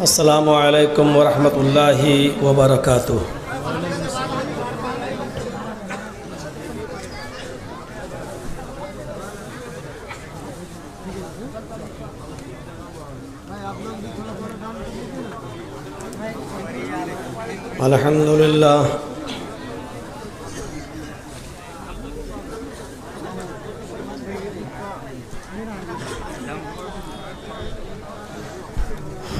السلام علیکم ورحمۃ اللہ وبرکاتہ۔ الحمدللہ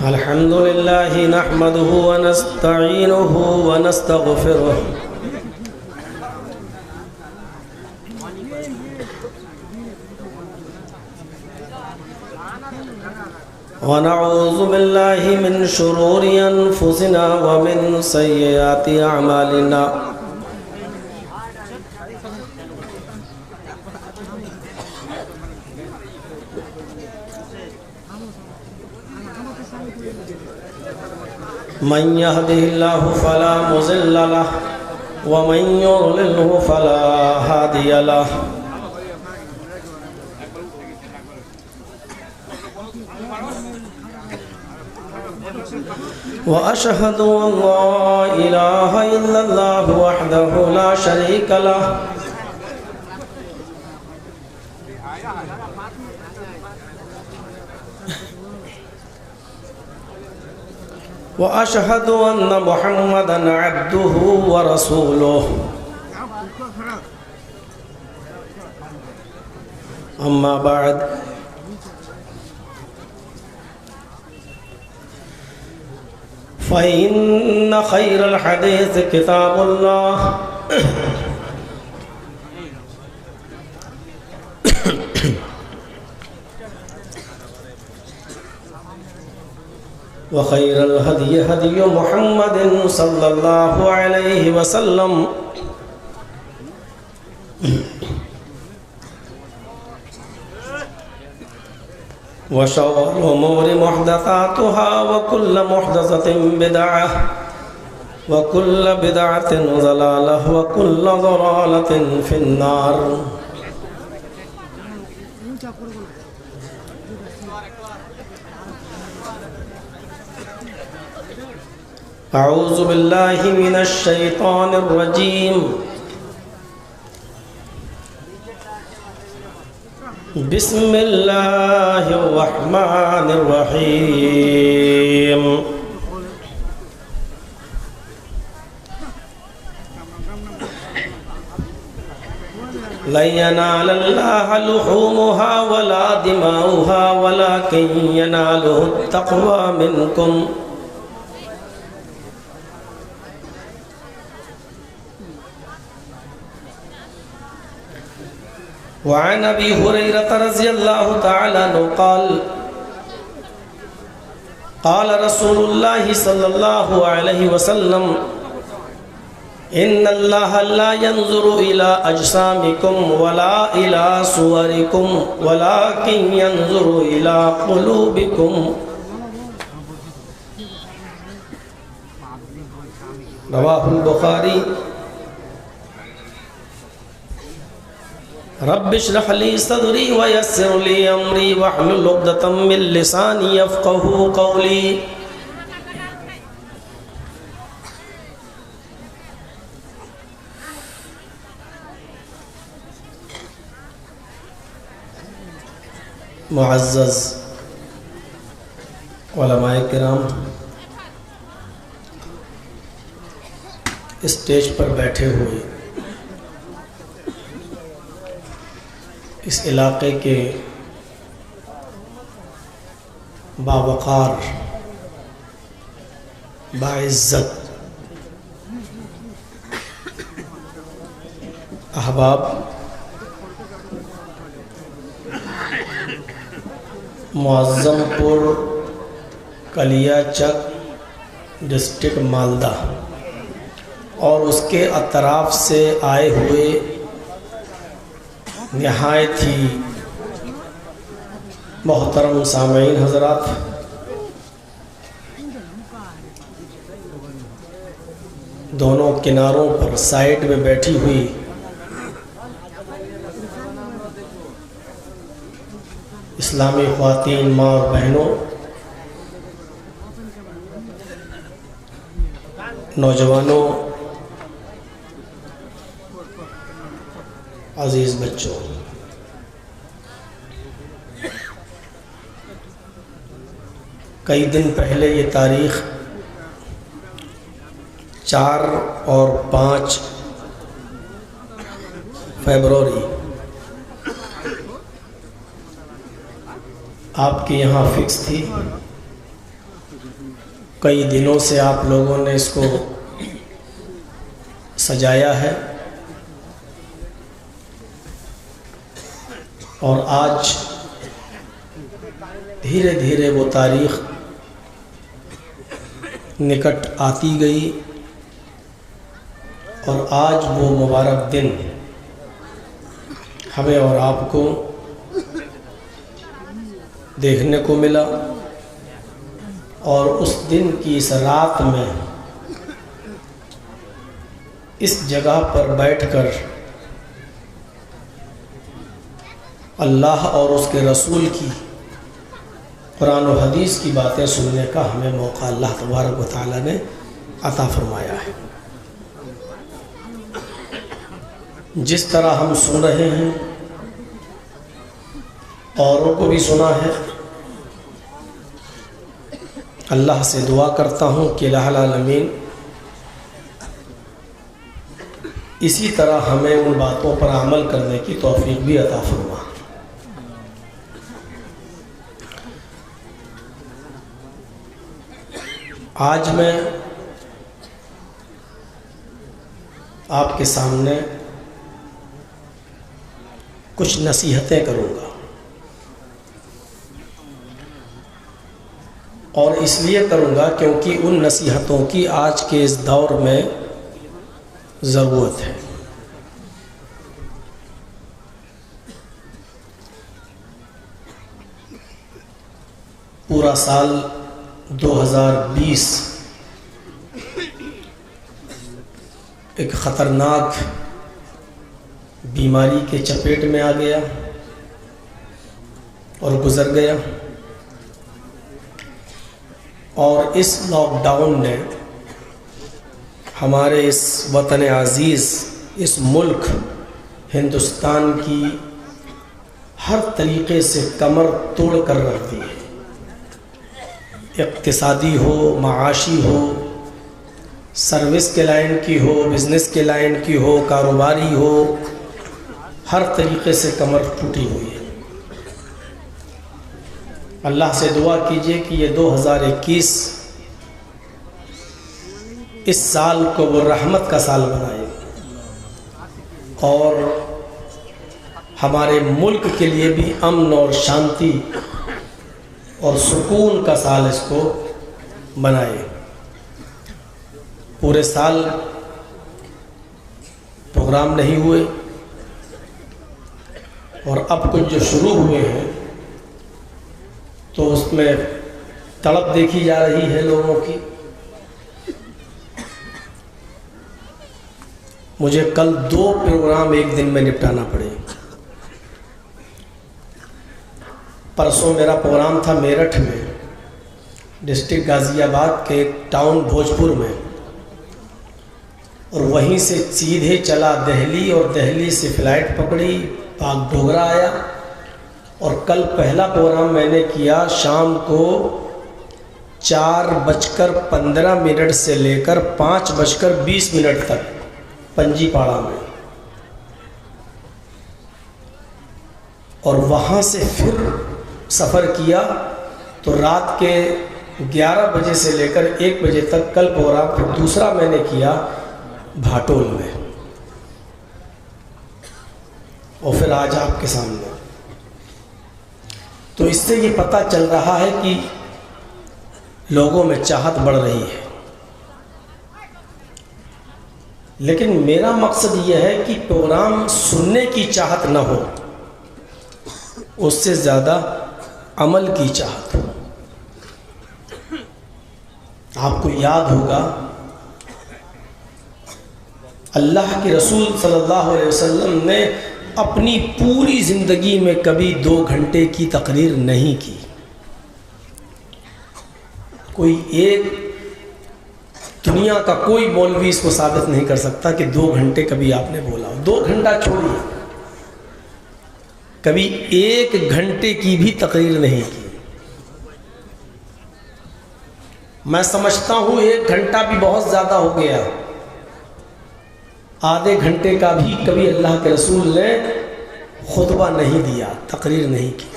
الحمدللہ نحمده ونستعینه ونستغفره ونعوذ باللہ من شرور انفسنا ومن سیئات اعمالنا من يهده الله فلا مضل له ومن يضلل فلا هادي له وأشهد أن لا إله إلا الله وحده لا شريك له وأشهد أن محمدًا عبده ورسوله أما بعد فإن خير الحديث كتاب الله وخير الهدي هدي محمد صلى الله عليه وسلم وشر الأمور محدثاتها وكل محدثة بدعة وكل بدعة ضلالة وكل ضلالة في النار أعوذ بالله من الشيطان الرجيم بسم الله الرحمن الرحيم لن ينال الله لحومها ولا دماؤها ولكن يناله التقوى منكم وعن ابي هريره رضي الله تعالى عنه قال قال رسول الله صلى الله عليه وسلم ان الله لا ينظر الى اجسامكم ولا الى صوركم ولكن ينظر الى قلوبكم رواه البخاري۔ رب اشرح لي صدري ويسر لي امري واحلل عقدة من لساني يفقهوا قولي۔ معزز علماء کرام، اسٹیج پر بیٹھے ہوئے اس علاقے کے باوقار باعزت احباب، معظم پور کلیا چک ڈسٹرکٹ مالدہ اور اس کے اطراف سے آئے ہوئے نہایت ہی محترم سامعین حضرات، دونوں کناروں پر سائیڈ میں بیٹھی ہوئی اسلامی خواتین ماں اور بہنوں، نوجوانوں، عزیز بچوں، کئی دن پہلے یہ تاریخ 4 اور 5 فروری آپ کے یہاں فکس تھی۔ کئی دنوں سے آپ لوگوں نے اس کو سجایا ہے، اور آج دھیرے دھیرے وہ تاریخ نکٹ آتی گئی، اور آج وہ مبارک دن ہمیں اور آپ کو دیکھنے کو ملا۔ اور اس دن کی اس رات میں اس جگہ پر بیٹھ کر اللہ اور اس کے رسول کی قرآن و حدیث کی باتیں سننے کا ہمیں موقع اللہ تبارک و تعالیٰ نے عطا فرمایا ہے۔ جس طرح ہم سن رہے ہیں، اوروں کو بھی سنا ہے، اللہ سے دعا کرتا ہوں کہ الہ العالمین اسی طرح ہمیں ان باتوں پر عمل کرنے کی توفیق بھی عطا فرما۔ آج میں آپ کے سامنے کچھ نصیحتیں کروں گا، اور اس لیے کروں گا کیونکہ ان نصیحتوں کی آج کے اس دور میں ضرورت ہے۔ پورا سال 2020 ایک خطرناک بیماری کے چپیٹ میں آ گیا اور گزر گیا، اور اس لاک ڈاؤن نے ہمارے اس وطن عزیز، اس ملک ہندوستان کی ہر طریقے سے کمر توڑ کر رکھ دی ہے۔ اقتصادی ہو، معاشی ہو، سروس کے لائن کی ہو، بزنس کے لائن کی ہو، کاروباری ہو، ہر طریقے سے کمر ٹوٹی ہوئی ہے۔ اللہ سے دعا کیجئے کہ یہ 2021 اس سال کو وہ رحمت کا سال بنائے، اور ہمارے ملک کے لیے بھی امن اور شانتی اور سکون کا سال اس کو بنائے۔ پورے سال پروگرام نہیں ہوئے، اور اب کچھ جو شروع ہوئے ہیں تو اس میں تڑپ دیکھی جا رہی ہے لوگوں کی۔ مجھے کل 2 پروگرام ایک دن میں نپٹانا پڑے۔ پرسوں میرا پروگرام تھا میرٹھ میں، ڈسٹرکٹ غازی آباد کے ایک ٹاؤن بھوجپور میں، اور وہیں سے سیدھے چلا دہلی، اور دہلی سے فلائٹ پکڑی، پاک ڈوگرا آیا، اور کل پہلا پروگرام میں نے کیا شام کو 4:15 سے لے کر 5:20 تک پنجی پاڑا میں، اور وہاں سے پھر سفر کیا تو رات کے 11 بجے سے لے کر 1 بجے تک کل پروگرام پھر دوسرا میں نے کیا بھاٹول میں، اور پھر آج آپ کے سامنے۔ تو اس سے یہ پتہ چل رہا ہے کہ لوگوں میں چاہت بڑھ رہی ہے، لیکن میرا مقصد یہ ہے کہ پروگرام سننے کی چاہت نہ ہو، اس سے زیادہ عمل کی چاہت ہو۔ آپ کو یاد ہوگا اللہ کے رسول صلی اللہ علیہ وسلم نے اپنی پوری زندگی میں کبھی 2 گھنٹے کی تقریر نہیں کی۔ کوئی ایک دنیا کا کوئی مولوی اس کو ثابت نہیں کر سکتا کہ 2 گھنٹے کبھی آپ نے بولا ہو. 2 گھنٹہ چھوڑیے، کبھی 1 گھنٹے کی بھی تقریر نہیں کی. میں سمجھتا ہوں 1 گھنٹہ بھی بہت زیادہ ہو گیا. آدھے گھنٹے کا بھی کبھی اللہ کے رسول نے خطبہ نہیں دیا، تقریر نہیں کی.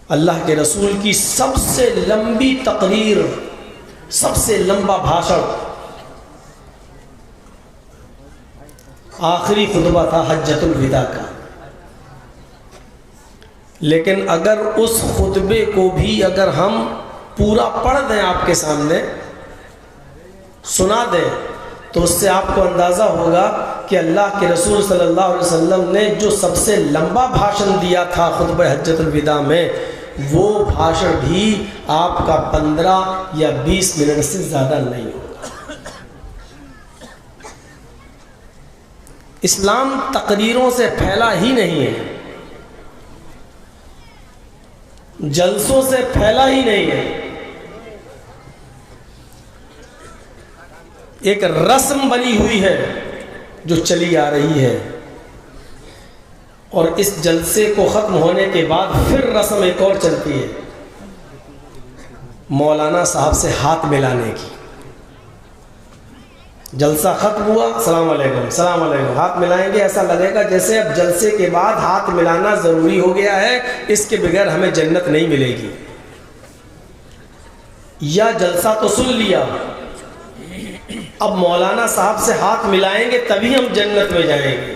اللہ کے رسول کی سب سے لمبی تقریر، سب سے لمبا بھاشن، آخری خطبہ تھا حجۃ الوداع کا. لیکن اگر اس خطبے کو بھی اگر ہم پورا پڑھ دیں، آپ کے سامنے سنا دیں، تو اس سے آپ کو اندازہ ہوگا کہ اللہ کے رسول صلی اللہ علیہ وسلم نے جو سب سے لمبا بھاشن دیا تھا خطبہ حجۃ الوداع میں، وہ بھاشن بھی آپ کا 15 یا 20 منٹ سے زیادہ نہیں ہوگا. اسلام تقریروں سے پھیلا ہی نہیں ہے، جلسوں سے پھیلا ہی نہیں ہے. ایک رسم بنی ہوئی ہے جو چلی آ رہی ہے، اور اس جلسے کو ختم ہونے کے بعد پھر رسم ایک اور چلتی ہے، مولانا صاحب سے ہاتھ ملانے کی. جلسہ ختم ہوا، السلام علیکم السلام علیکم، ہاتھ ملائیں گے. ایسا لگے گا جیسے اب جلسے کے بعد ہاتھ ملانا ضروری ہو گیا ہے، اس کے بغیر ہمیں جنت نہیں ملے گی. یا جلسہ تو سن لیا، اب مولانا صاحب سے ہاتھ ملائیں گے تبھی ہم جنت میں جائیں گے.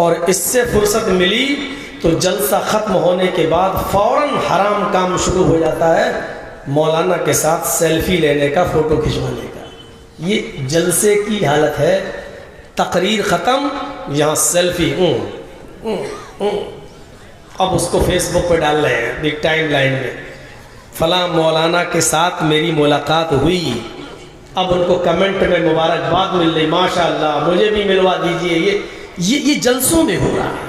اور اس سے فرصت ملی تو جلسہ ختم ہونے کے بعد فوراً حرام کام شروع ہو جاتا ہے، مولانا کے ساتھ سیلفی لینے کا، فوٹو کھنچوانے کا. یہ جلسے کی حالت ہے. تقریر ختم، یہاں سیلفی. اب اس کو فیس بک پہ ڈال رہے ہیں بگ ٹائم لائن میں، فلاں مولانا کے ساتھ میری ملاقات ہوئی. اب ان کو کمنٹ میں مبارکباد مل رہی، ماشاء اللہ مجھے بھی ملوا دیجئے. یہ جلسوں میں ہو رہا ہے.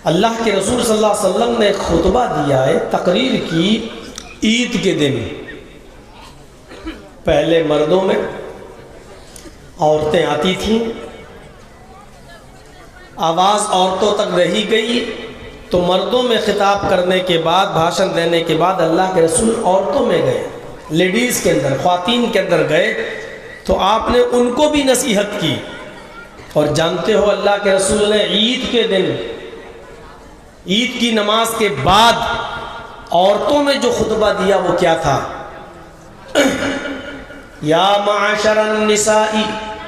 اللہ کے رسول صلی اللہ علیہ وسلم نے ایک خطبہ دیا ہے، تقریر کی عید کے دن. پہلے مردوں میں عورتیں آتی تھیں، آواز عورتوں تک رہی گئی، تو مردوں میں خطاب کرنے کے بعد، بھاشن دینے کے بعد اللہ کے رسول عورتوں میں گئے، لیڈیز کے اندر، خواتین کے اندر گئے، تو آپ نے ان کو بھی نصیحت کی. اور جانتے ہو اللہ کے رسول نے عید کے دن، عید کی نماز کے بعد عورتوں میں جو خطبہ دیا وہ کیا تھا؟ یا معاشر النساء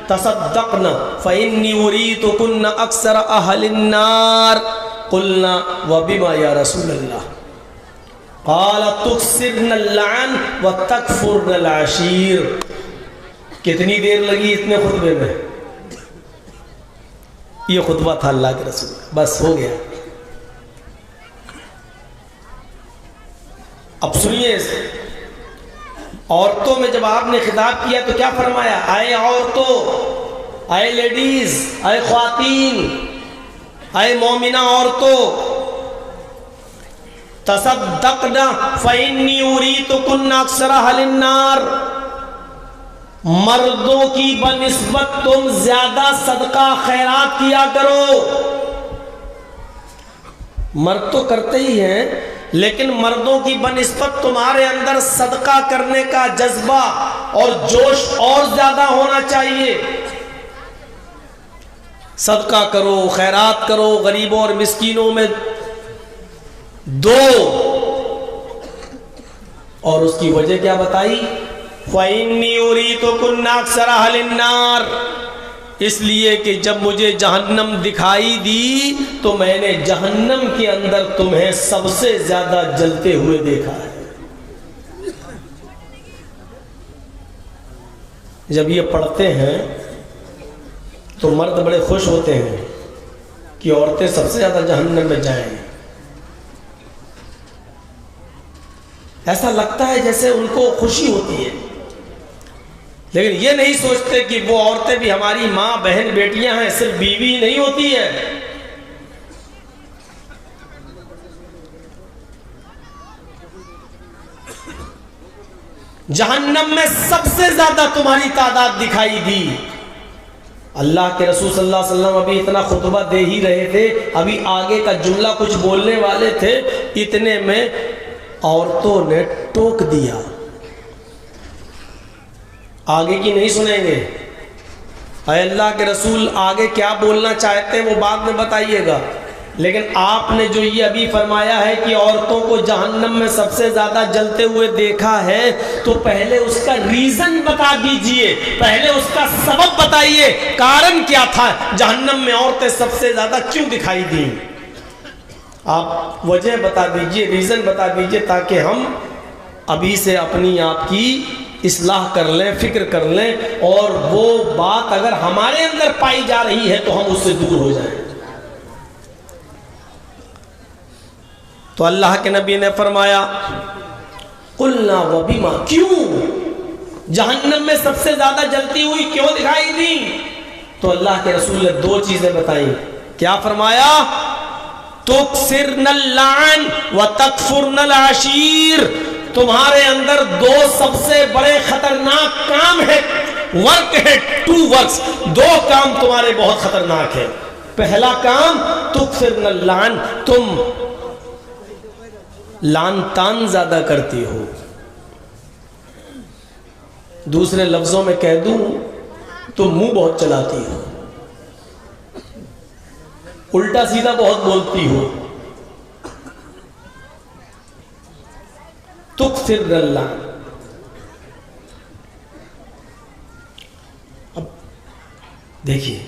تصدقن فإنی اریتکن اکثر اہل النار. قلنا وبما یا رسول اللہ؟ قال تکثرن اللعن وتکفرن العشیر. کتنی دیر لگی اتنے خطبے میں؟ یہ خطبہ تھا اللہ کے رسول کا، بس ہو گیا. اب سنیے، عورتوں میں جب آپ نے خطاب کیا تو کیا فرمایا؟ اے عورتوں، اے لیڈیز، اے خواتین، اے مومنہ عورتوں، تصدقنا فإنی اریتکن اکثر اہل النار. مردوں کی بنسبت تم زیادہ صدقہ خیرات کیا کرو. مرد تو کرتے ہی ہیں، لیکن مردوں کی بنسبت تمہارے اندر صدقہ کرنے کا جذبہ اور جوش اور زیادہ ہونا چاہیے. صدقہ کرو، خیرات کرو، غریبوں اور مسکینوں میں دو. اور اس کی وجہ کیا بتائی؟ فَإِنِّي أُرِيتُكُنَّ أَكْثَرَ أَهْلِ النَّارِ. اس لیے کہ جب مجھے جہنم دکھائی دی تو میں نے جہنم کے اندر تمہیں سب سے زیادہ جلتے ہوئے دیکھا ہے. جب یہ پڑھتے ہیں تو مرد بڑے خوش ہوتے ہیں کہ عورتیں سب سے زیادہ جہنم میں جائیں. ایسا لگتا ہے جیسے ان کو خوشی ہوتی ہے، لیکن یہ نہیں سوچتے کہ وہ عورتیں بھی ہماری ماں، بہن، بیٹیاں ہیں، صرف بیوی نہیں ہوتی ہے. جہنم میں سب سے زیادہ تمہاری تعداد دکھائی دی۔ اللہ کے رسول صلی اللہ علیہ وسلم ابھی اتنا خطبہ دے ہی رہے تھے، ابھی آگے کا جملہ کچھ بولنے والے تھے، اتنے میں عورتوں نے ٹوک دیا۔ آگے کی نہیں سنیں گے؟ اے اللہ کے رسول آگے کیا بولنا چاہتے ہیں وہ بعد میں بتائیے گا، لیکن آپ نے جو یہ ابھی فرمایا ہے کہ عورتوں کو جہنم میں سب سے زیادہ جلتے ہوئے دیکھا ہے، تو پہلے اس کا ریزن بتا دیجئے، پہلے اس کا سبب بتائیے، کارن کیا تھا، جہنم میں عورتیں سب سے زیادہ کیوں دکھائی دیں؟ آپ وجہ بتا دیجئے، ریزن بتا دیجئے، تاکہ ہم ابھی سے اپنی آپ کی اصلاح کر لیں، فکر کر لیں، اور وہ بات اگر ہمارے اندر پائی جا رہی ہے تو ہم اس سے دور ہو جائیں۔ تو اللہ کے نبی نے فرمایا قلنا وبما، کیوں جہنم میں سب سے زیادہ جلتی ہوئی کیوں دکھائی دی؟ تو اللہ کے رسول نے دو چیزیں بتائیں۔ کیا فرمایا؟ تکثرن اللعن وتکفرن العشیر، تمہارے اندر دو سب سے بڑے خطرناک کام ہے، ورک ہے، 2 ورکس، 2 کام تمہارے بہت خطرناک ہے۔ پہلا کام تکثرن اللعن، تم لعن تان زیادہ کرتی ہو۔ دوسرے لفظوں میں کہہ دوں تو منہ بہت چلاتی ہو، الٹا سیدھا بہت بولتی ہو۔ تکثر اللعن، اب دیکھیے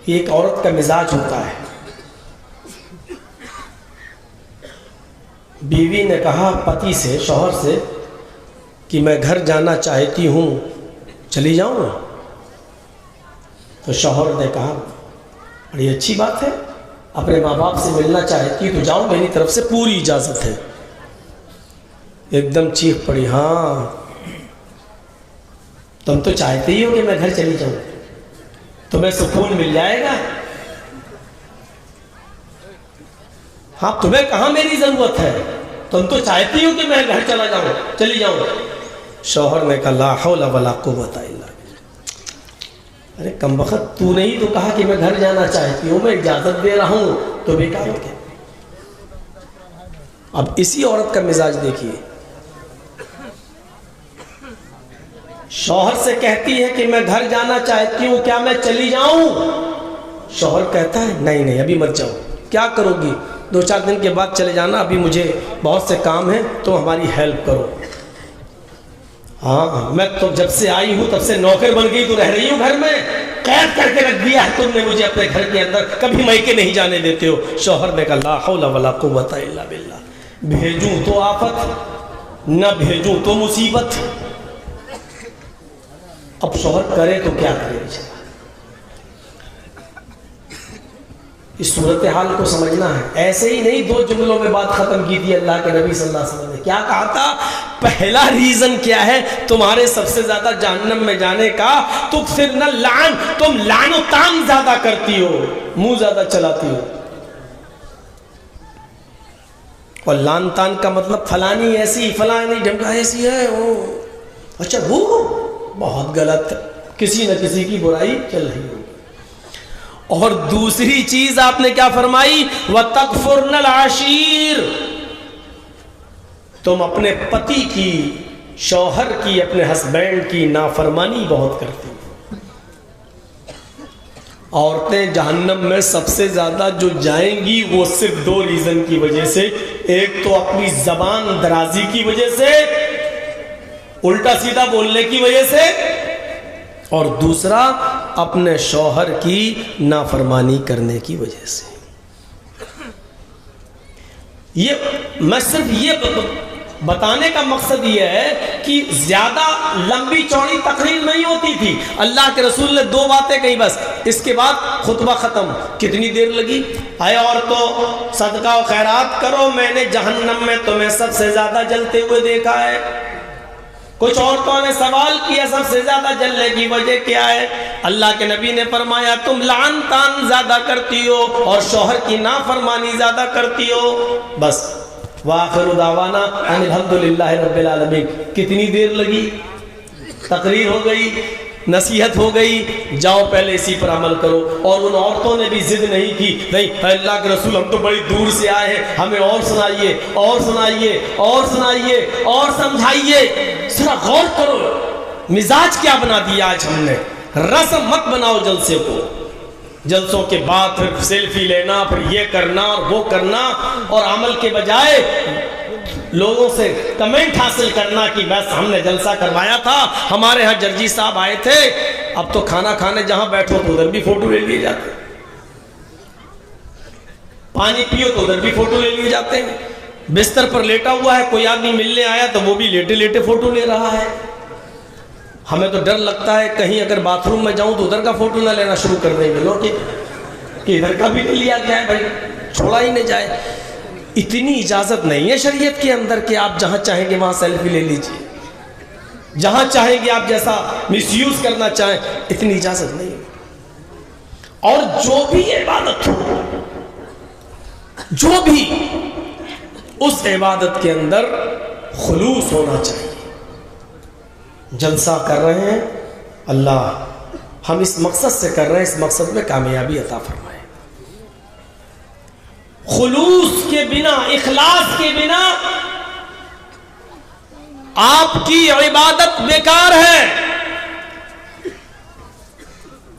یہ ایک عورت کا مزاج ہوتا ہے۔ بیوی نے کہا پتی سے، شوہر سے، کہ میں گھر جانا چاہتی ہوں، چلی جاؤں؟ تو شوہر نے کہا بڑی اچھی بات ہے، اپنے ماں باپ سے ملنا چاہتی تو جاؤ، میری طرف سے پوری اجازت ہے۔ ایک دم چیخ پڑی، ہاں تم تو چاہتے ہی ہو کہ میں گھر چلی جاؤں، تمہیں سکون مل جائے گا، ہاں تمہیں کہاں میری ضرورت ہے، تم تو چاہتی ہو کہ میں گھر چلی جاؤں۔ شوہر نے کہا لا حول ولا قوت الا باللہ، ارے کم وقت تو نہیں تو کہا کہ میں گھر جانا چاہتی ہوں، میں اجازت دے رہا ہوں تو بیکار ہو گیا۔ اب اسی عورت کا مزاج دیکھیے، شوہر سے کہتی ہے کہ میں گھر جانا چاہتی ہوں، کیا میں چلی جاؤں؟ شوہر کہتا ہے نہیں نہیں ابھی مت جاؤ، کیا کرو گی؟ 2-4 دن کے بعد چلے جانا، ابھی مجھے بہت سے کام ہیں، تم ہماری ہیلپ کرو۔ ہاں میں تو جب سے آئی ہوں تب سے نوکر بن گئی، تو رہ رہی ہوں گھر میں، قید کر کے رکھ دیا ہے تم نے مجھے اپنے گھر کے اندر، کبھی میکے نہیں جانے دیتے ہو۔ شوہر نے کہا لا حول ولا قوت الا باللہ، بھیجوں تو آفت، نہ بھیجوں تو مصیبت۔ اب شوہر کرے تو کیا کرے؟ اس صورتحال کو سمجھنا ہے، ایسے ہی نہیں 2 جملوں میں بات ختم کی تھی اللہ کے نبی صلی اللہ علیہ وسلم نے۔ کیا کہا تھا؟ پہلا ریزن کیا ہے تمہارے سب سے زیادہ جہنم میں جانے کا؟ تکثرن اللعن، تم لعن و طعن زیادہ کرتی ہو، منہ زیادہ چلاتی ہو۔ اور لعن طعن کا مطلب فلانی ایسی، فلانی ڈھمکا ایسی ہے، اچھا وہ بہت غلط، کسی نہ کسی کی برائی چل رہی ہو۔ اور دوسری چیز آپ نے کیا فرمائی؟ وَتَكْفُرْنَ الْعَشِيرَ، تم اپنے پتی کی، شوہر کی، اپنے ہسبینڈ کی نافرمانی بہت کرتی ہو۔ عورتیں جہنم میں سب سے زیادہ جو جائیں گی وہ صرف 2 ریزن کی وجہ سے، ایک تو اپنی زبان درازی کی وجہ سے، الٹا سیدھا بولنے کی وجہ سے، اور دوسرا اپنے شوہر کی نافرمانی کرنے کی وجہ سے۔ یہ میں صرف یہ بتانے کا مقصد یہ ہے کہ زیادہ لمبی چوڑی تقریر نہیں ہوتی تھی، اللہ کے رسول نے 2 باتیں کہی بس، اس کے بعد خطبہ ختم۔ کتنی دیر لگی؟ اے عورتوں صدقہ و خیرات کرو، میں نے جہنم میں تمہیں سب سے زیادہ جلتے ہوئے دیکھا ہے۔ کچھ عورتوں نے سوال کیا سب سے زیادہ جلنے کی وجہ کیا ہے؟ اللہ کے نبی نے فرمایا تم لعن طعن زیادہ کرتی ہو اور شوہر کی نافرمانی زیادہ کرتی ہو، بس۔ وآخر دعوانا ان الحمدللہ رب العالمین۔ کتنی دیر لگی؟ تقریر ہو گئی، نصیحت ہو گئی، جاؤ پہلے اسی پر عمل کرو۔ اور ان عورتوں نے بھی ضد نہیں کی، نہیں اللہ کے رسول ہم تو بڑی دور سے آئے ہیں، ہمیں اور سنائیے اور سنائیے اور سنائیے اور سمجھائیے۔ ذرا غور کرو مزاج کیا بنا دیا آج ہم نے۔ رسم مت بناؤ جلسے کو، جلسوں کے بعد پھر سیلفی لینا، پھر یہ کرنا اور وہ کرنا، اور عمل کے بجائے لوگوں سے کمنٹ حاصل کرنا کہ بس ہم نے جلسہ کروایا تھا، ہمارے ہاں جرجی صاحب آئے تھے۔ اب تو کھانا کھانے جہاں بیٹھو تو ادھر بھی فوٹو لے لیے جاتے ہیں، پانی پیو تو ادھر بھی فوٹو لے لیے جاتے ہیں، بستر پر لیٹا ہوا ہے کوئی آدمی ملنے آیا تو وہ بھی لیٹے لیٹے فوٹو لے رہا ہے۔ ہمیں تو ڈر لگتا ہے کہیں اگر باتھ روم میں جاؤں تو ادھر کا فوٹو نہ لینا شروع کر دیں گے لوگ کہ ادھر کا بھی نہیں لیا جائے، بھائی چھوڑا ہی نہیں جائے۔ اتنی اجازت نہیں ہے شریعت کے اندر کہ آپ جہاں چاہیں گے وہاں سیلفی لے لیجئے، جہاں چاہیں گے آپ جیسا مس یوز کرنا چاہیں، اتنی اجازت نہیں ہے۔ اور جو بھی عبادت ہو، جو بھی اس عبادت کے اندر خلوص ہونا چاہیے۔ جلسہ کر رہے ہیں اللہ ہم اس مقصد سے کر رہے ہیں، اس مقصد میں کامیابی عطا فرمائے۔ خلوص کے بنا، اخلاص کے بنا آپ کی عبادت بیکار ہے۔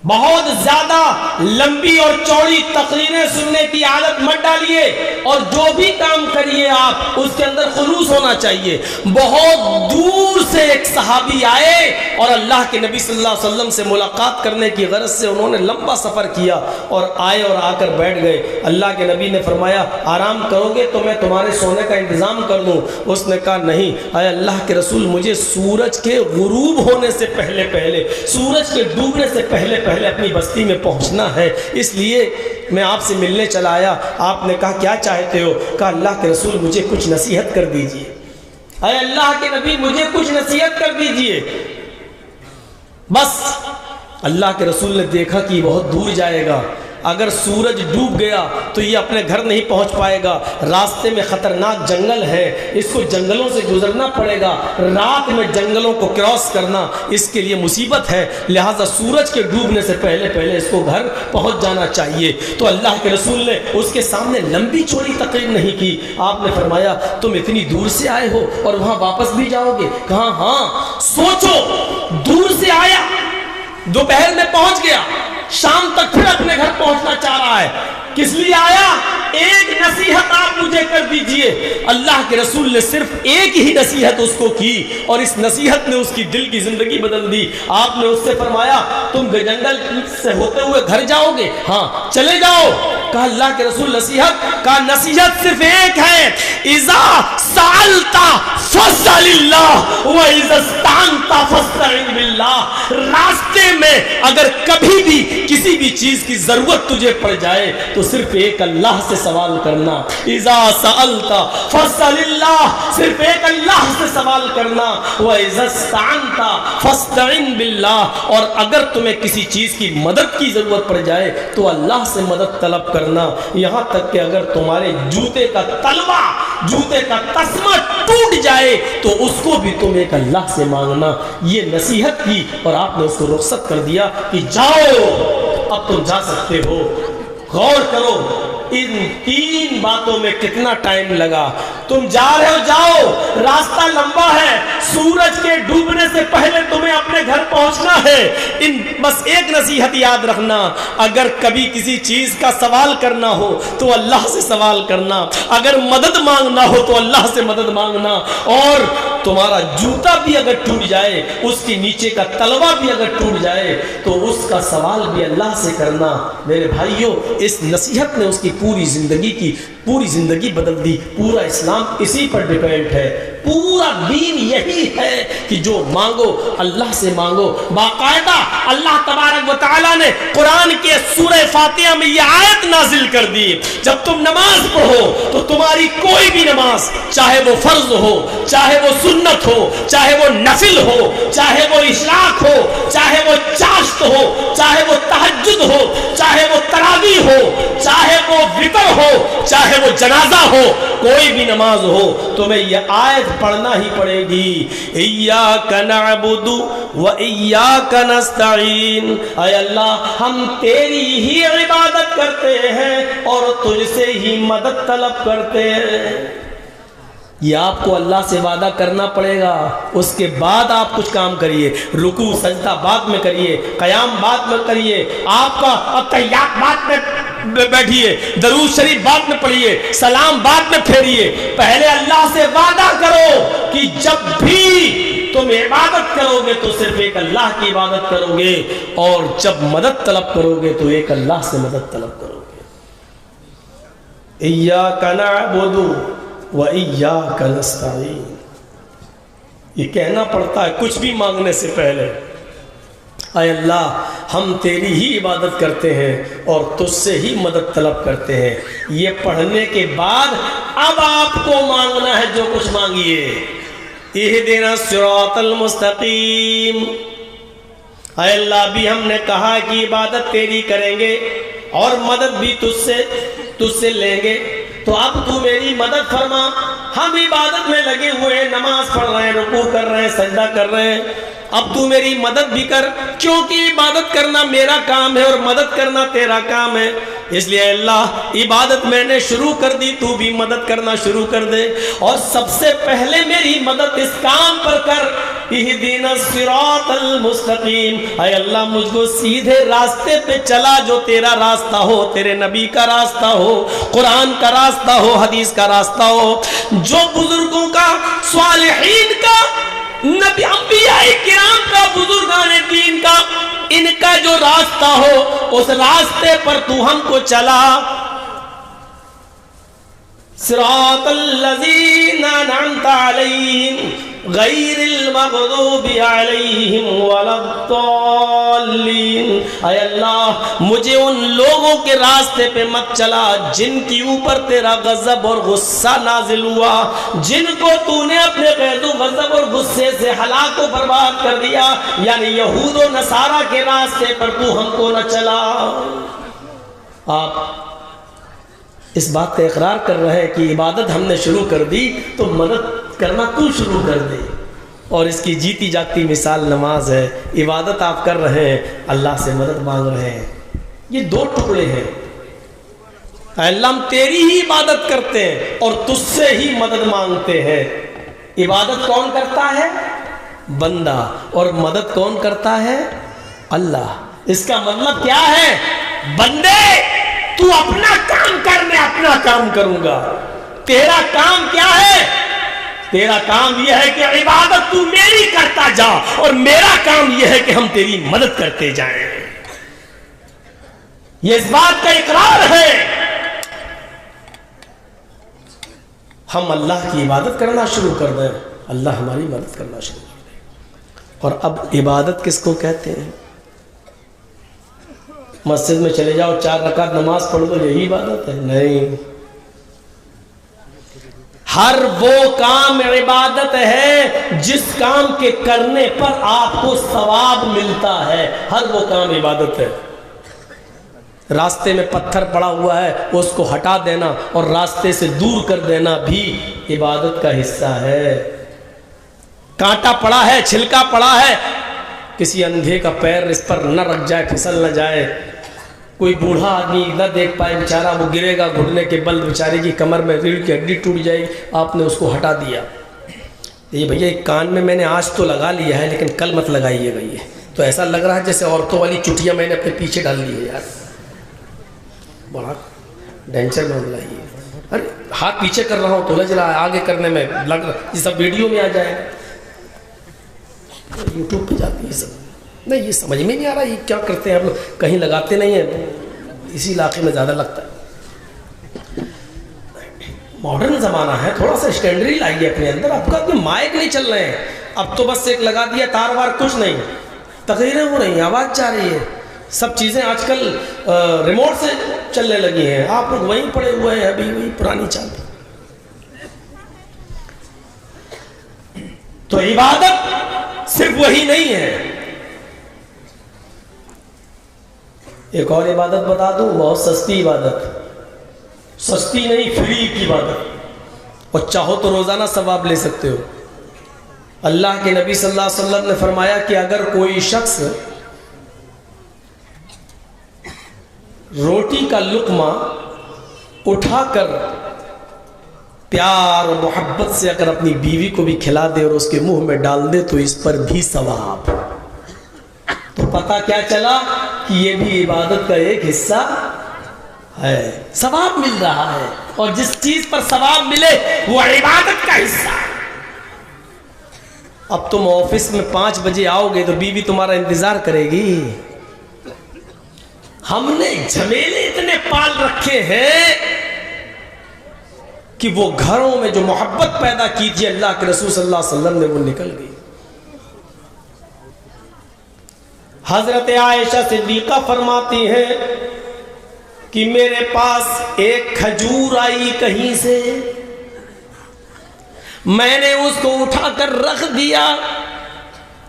بہت زیادہ لمبی اور چوڑی تقریریں سننے کی عادت مت ڈالیے، اور جو بھی کام کریے آپ اس کے اندر خلوص ہونا چاہیے۔ بہت دور سے ایک صحابی آئے اور اللہ کے نبی صلی اللہ علیہ وسلم سے ملاقات کرنے کی غرض سے انہوں نے لمبا سفر کیا اور آئے اور آ کر بیٹھ گئے۔ اللہ کے نبی نے فرمایا آرام کرو گے تو میں تمہارے سونے کا انتظام کر دوں؟ اس نے کہا نہیں، اے اللہ کے رسول مجھے سورج کے غروب ہونے سے پہلے سورج کے ڈوبنے سے پہلے اپنی بستی میں پہنچنا ہے، اس لیے میں آپ سے ملنے چلا آیا۔ آپ نے کہا کیا چاہتے ہو؟ کہا اللہ کے رسول مجھے کچھ نصیحت کر دیجئے۔ اے اللہ کے نبی مجھے کچھ نصیحت کر دیجئے۔ بس اللہ کے رسول نے دیکھا کہ بہت دور جائے گا، اگر سورج ڈوب گیا تو یہ اپنے گھر نہیں پہنچ پائے گا، راستے میں خطرناک جنگل ہے، اس کو جنگلوں سے گزرنا پڑے گا، رات میں جنگلوں کو کراس کرنا اس کے لیے مصیبت ہے، لہٰذا سورج کے ڈوبنے سے پہلے اس کو گھر پہنچ جانا چاہیے۔ تو اللہ کے رسول نے اس کے سامنے لمبی چوڑی تقریر نہیں کی، آپ نے فرمایا تم اتنی دور سے آئے ہو اور وہاں واپس بھی جاؤ گے؟ کہا ہاں۔ سوچو، دور سے آیا، دوپہر میں پہنچ گیا، شام تک پھر اپنے گھر پہنچنا چاہ رہا ہے، کس لیے آیا؟ ایک نصیحت آپ مجھے کر دیجئے۔ اللہ کے رسول نے صرف ایک ہی نصیحت اس کو کی اور اس نصیحت نے اس کی دل کی زندگی بدل دی۔ آپ نے اس سے فرمایا تم جنگل سے ہوتے ہوئے گھر جاؤ گے؟ ہاں چلے جاؤ۔ کہا اللہ کے رسول نصیحت؟ کہا نصیحت صرف ایک ہے، اذا سألت فاسأل اللہ واذا استعنت فاستعن باللہ۔ راستے میں اگر کبھی بھی کسی بھی چیز کی ضرورت تجھے پڑ جائے تو صرف ایک اللہ سے سوال کرنا، اذا سألت فاسأل اللہ، صرف ایک اللہ سے سوال کرنا، واذا استعنت فاستعن باللہ، اور اگر تمہیں کسی چیز کی مدد کی ضرورت پڑ جائے تو اللہ سے مدد طلب کرنا، یہاں تک کہ اگر تمہارے جوتے کا تلوا، جوتے کا تسمہ ٹوٹ جائے تو اس کو بھی تم ایک اللہ سے مانگنا۔ یہ نصیحت کی اور آپ نے اس کو رخصت کر دیا کہ جاؤ اب تم جا سکتے ہو۔ غور کرو ان تین باتوں میں کتنا ٹائم لگا۔ تم جا رہے ہو، جاؤ، راستہ لمبا ہے، سورج کے ڈوبنے سے پہلے تمہیں اپنے گھر پہنچنا ہے۔ بس ایک نصیحت یاد رکھنا، اگر کبھی کسی چیز کا سوال کرنا ہو تو اللہ سے سوال کرنا، اگر مدد مانگنا ہو تو اللہ سے مدد مانگنا، اور تمہارا جوتا بھی اگر ٹوٹ جائے، اس کے نیچے کا تلوا بھی اگر ٹوٹ جائے تو اس کا سوال بھی اللہ سے کرنا۔ میرے بھائیوں، اس نصیحت نے اس کی پوری زندگی بدل دی۔ پورا اسلام اسی پر ڈیپینڈ ہے، پورا دین یہی ہے کہ جو مانگو اللہ سے مانگو۔ باقاعدہ اللہ تبارک و تعالیٰ نے قرآن کے سورہ فاتحہ میں یہ آیت نازل کر دی، جب تم نماز پڑھو تو تمہاری کوئی بھی نماز، چاہے وہ فرض ہو، چاہے وہ سنت ہو، چاہے وہ نفل ہو، چاہے وہ اشراق ہو، چاہے وہ چاشت ہو، چاہے وہ تہجد ہو، چاہے وہ تراویح ہو، چاہے وہ وتر ہو، چاہے چاہے وہ جنازہ ہو، کوئی بھی نماز ہو، تمہیں یہ آیت پڑھنا ہی پڑے گی، ایاک نعبد و ایاک نستعین، اے اللہ ہم تیری ہی عبادت کرتے ہیں اور تجھ سے ہی مدد طلب کرتے ہیں۔ یہ آپ کو اللہ سے وعدہ کرنا پڑے گا، اس کے بعد آپ کچھ کام کریے، رکوع سجدہ بعد میں کریے، قیام بعد میں کریے، آپ کا تحیات بعد میں بیٹھیے، درود شریف بعد میں پڑھیے، سلام بعد میں پھیریے۔ پہلے اللہ سے وعدہ کرو کہ جب بھی تم عبادت کرو گے تو صرف ایک اللہ کی عبادت کرو گے، اور جب مدد طلب کرو گے تو ایک اللہ سے مدد طلب کرو گے۔ ایاک نعبد وَإِيَّاكَ نَسْتَعِينُ، یہ کہنا پڑتا ہے کچھ بھی مانگنے سے پہلے، اے اللہ ہم تیری ہی عبادت کرتے ہیں اور تجھ سے ہی مدد طلب کرتے ہیں۔ یہ پڑھنے کے بعد اب آپ کو مانگنا ہے جو کچھ مانگیے، اہدنا الصراط المستقیم، اے اللہ ابھی ہم نے کہا کہ عبادت تیری کریں گے اور مدد بھی تجھ سے لیں گے، تو اب تو میری مدد فرما۔ ہم عبادت میں لگے ہوئے ہیں، نماز پڑھ رہے ہیں، رکوع کر رہے ہیں، سجدہ کر رہے ہیں، اب تو میری مدد بھی کر، کیونکہ عبادت کرنا میرا کام ہے اور مدد کرنا تیرا کام ہے۔ اس لیے اللہ عبادت میں نے شروع کر دی، تو بھی مدد کرنا شروع کر دے، اور سب سے پہلے میری مدد اس کام پر کر، اہدنا الصراط المستقیم، اے اللہ مجھ کو سیدھے راستے پہ چلا جو تیرا راستہ ہو، تیرے نبی کا راستہ ہو، قرآن کا راستہ ہو، حدیث کا راستہ ہو، جو بزرگوں کا، صالحین کا، نبی انبیاء کرام کا، بزرگان دین کا، ان کا جو راستہ ہو اس راستے پر تو ہم کو چلا۔ صراط الذین انعمت علیہم غیر المغضوب علیہم ولا الضالین، اے اللہ مجھے ان لوگوں کے راستے پہ مت چلا جن کی اوپر تیرا غضب اور غصہ نازل ہوا، جن کو تو نے اپنے غیظ و غضب اور غصے سے ہلاک و برباد کر دیا، یعنی یہود و نصارہ کے راستے پر تو ہم کو نہ چلا۔ آپ اس بات کا اقرار کر رہے ہیں کہ عبادت ہم نے شروع کر دی تو مدد کرنا تو شروع کر دے، اور اس کی جیتی جاگتی مثال نماز ہے۔ عبادت آپ کر رہے ہیں، اللہ سے مدد مانگ رہے ہیں، یہ دو ٹکڑے ہیں۔ اے اللہ ہم تیری ہی عبادت کرتے ہیں اور تجھ سے ہی مدد مانگتے ہیں۔ عبادت کون کرتا ہے؟ بندہ، اور مدد کون کرتا ہے؟ اللہ۔ اس کا مطلب کیا ہے؟ بندے تو اپنا کام کر، میں اپنا کام کروں گا۔ تیرا کام کیا ہے؟ تیرا کام یہ ہے کہ عبادت تو میری کرتا جا، اور میرا کام یہ ہے کہ ہم تیری مدد کرتے جائیں۔ یہ اس بات کا اقرار ہے ہم اللہ کی عبادت کرنا شروع کر دیں، اللہ ہماری مدد کرنا شروع کر دیں۔ اور اب عبادت کس کو کہتے ہیں؟ مسجد میں چلے جاؤ 4 رکعت نماز پڑھ دو، یہی عبادت ہے؟ نہیں، ہر وہ کام عبادت ہے جس کام کے کرنے پر آپ کو ثواب ملتا ہے، ہر وہ کام عبادت ہے۔ راستے میں پتھر پڑا ہوا ہے اس کو ہٹا دینا اور راستے سے دور کر دینا بھی عبادت کا حصہ ہے۔ کانٹا پڑا ہے، چھلکا پڑا ہے، کسی اندھے کا پیر اس پر نہ رکھ جائے، پھسل نہ جائے، کوئی بوڑھا آدمی نہ دیکھ پائے بیچارہ، وہ گرے گا، گھٹنے کے بل بیچارے کی کمر میں ریڑھ کی ہڈی ٹوٹ جائے گی، آپ نے اس کو ہٹا دیا۔ یہ بھیا ایک کان میں نے آج تو لگا لیا ہے لیکن کل مت لگائیے گا، یہ تو ایسا لگ رہا ہے جیسے عورتوں والی چٹیاں میں نے اپنے پیچھے ڈال لی ہے، یار بڑا ڈینجر معاملہ یہ۔ ارے ہاتھ پیچھے کر رہا ہوں تو لج رہا ہے، آگے کرنے میں لگ رہا، یہ سب ویڈیو میں آ جائے، یوٹیوب پہ جاتی ہے سب۔ نہیں یہ سمجھ میں نہیں آ رہا یہ کیا کرتے ہیں آپ لوگ، کہیں لگاتے نہیں ہیں، اسی علاقے میں زیادہ لگتا ہے۔ ماڈرن زمانہ ہے، تھوڑا سا اسٹینڈری لائیے اپنے اندر۔ آپ کا کوئی مائک نہیں چل رہے ہیں، اب تو بس ایک لگا دیا تار وار، کچھ نہیں، تقریریں ہو رہی ہیں، آواز جا رہی ہے، سب چیزیں آج کل ریموٹ سے چلنے لگی ہیں، آپ لوگ وہیں پڑے ہوئے ہیں ابھی وہی پرانی چال۔ تو عبادت صرف وہی نہیں ہے۔ ایک اور عبادت بتا دوں، بہت سستی عبادت، سستی نہیں، فری کی عبادت، اور چاہو تو روزانہ ثواب لے سکتے ہو۔ اللہ کے نبی صلی اللہ علیہ وسلم نے فرمایا کہ اگر کوئی شخص روٹی کا لقمہ اٹھا کر پیار اور محبت سے اگر اپنی بیوی کو بھی کھلا دے اور اس کے منہ میں ڈال دے تو اس پر بھی ثواب۔ تو پتہ کیا چلا کہ یہ بھی عبادت کا ایک حصہ ہے، ثواب مل رہا ہے، اور جس چیز پر ثواب ملے وہ عبادت کا حصہ ہے۔ اب تم آفس میں 5 بجے آؤ گے تو بیوی تمہارا انتظار کرے گی۔ ہم نے جھمیلے اتنے پال رکھے ہیں کہ وہ گھروں میں جو محبت پیدا کی تھی اللہ کے رسول صلی اللہ علیہ وسلم نے، وہ نکل گئی۔ حضرت عائشہ صدیقہ فرماتی ہیں کہ میرے پاس ایک کھجور آئی کہیں سے، میں نے اس کو اٹھا کر رکھ دیا۔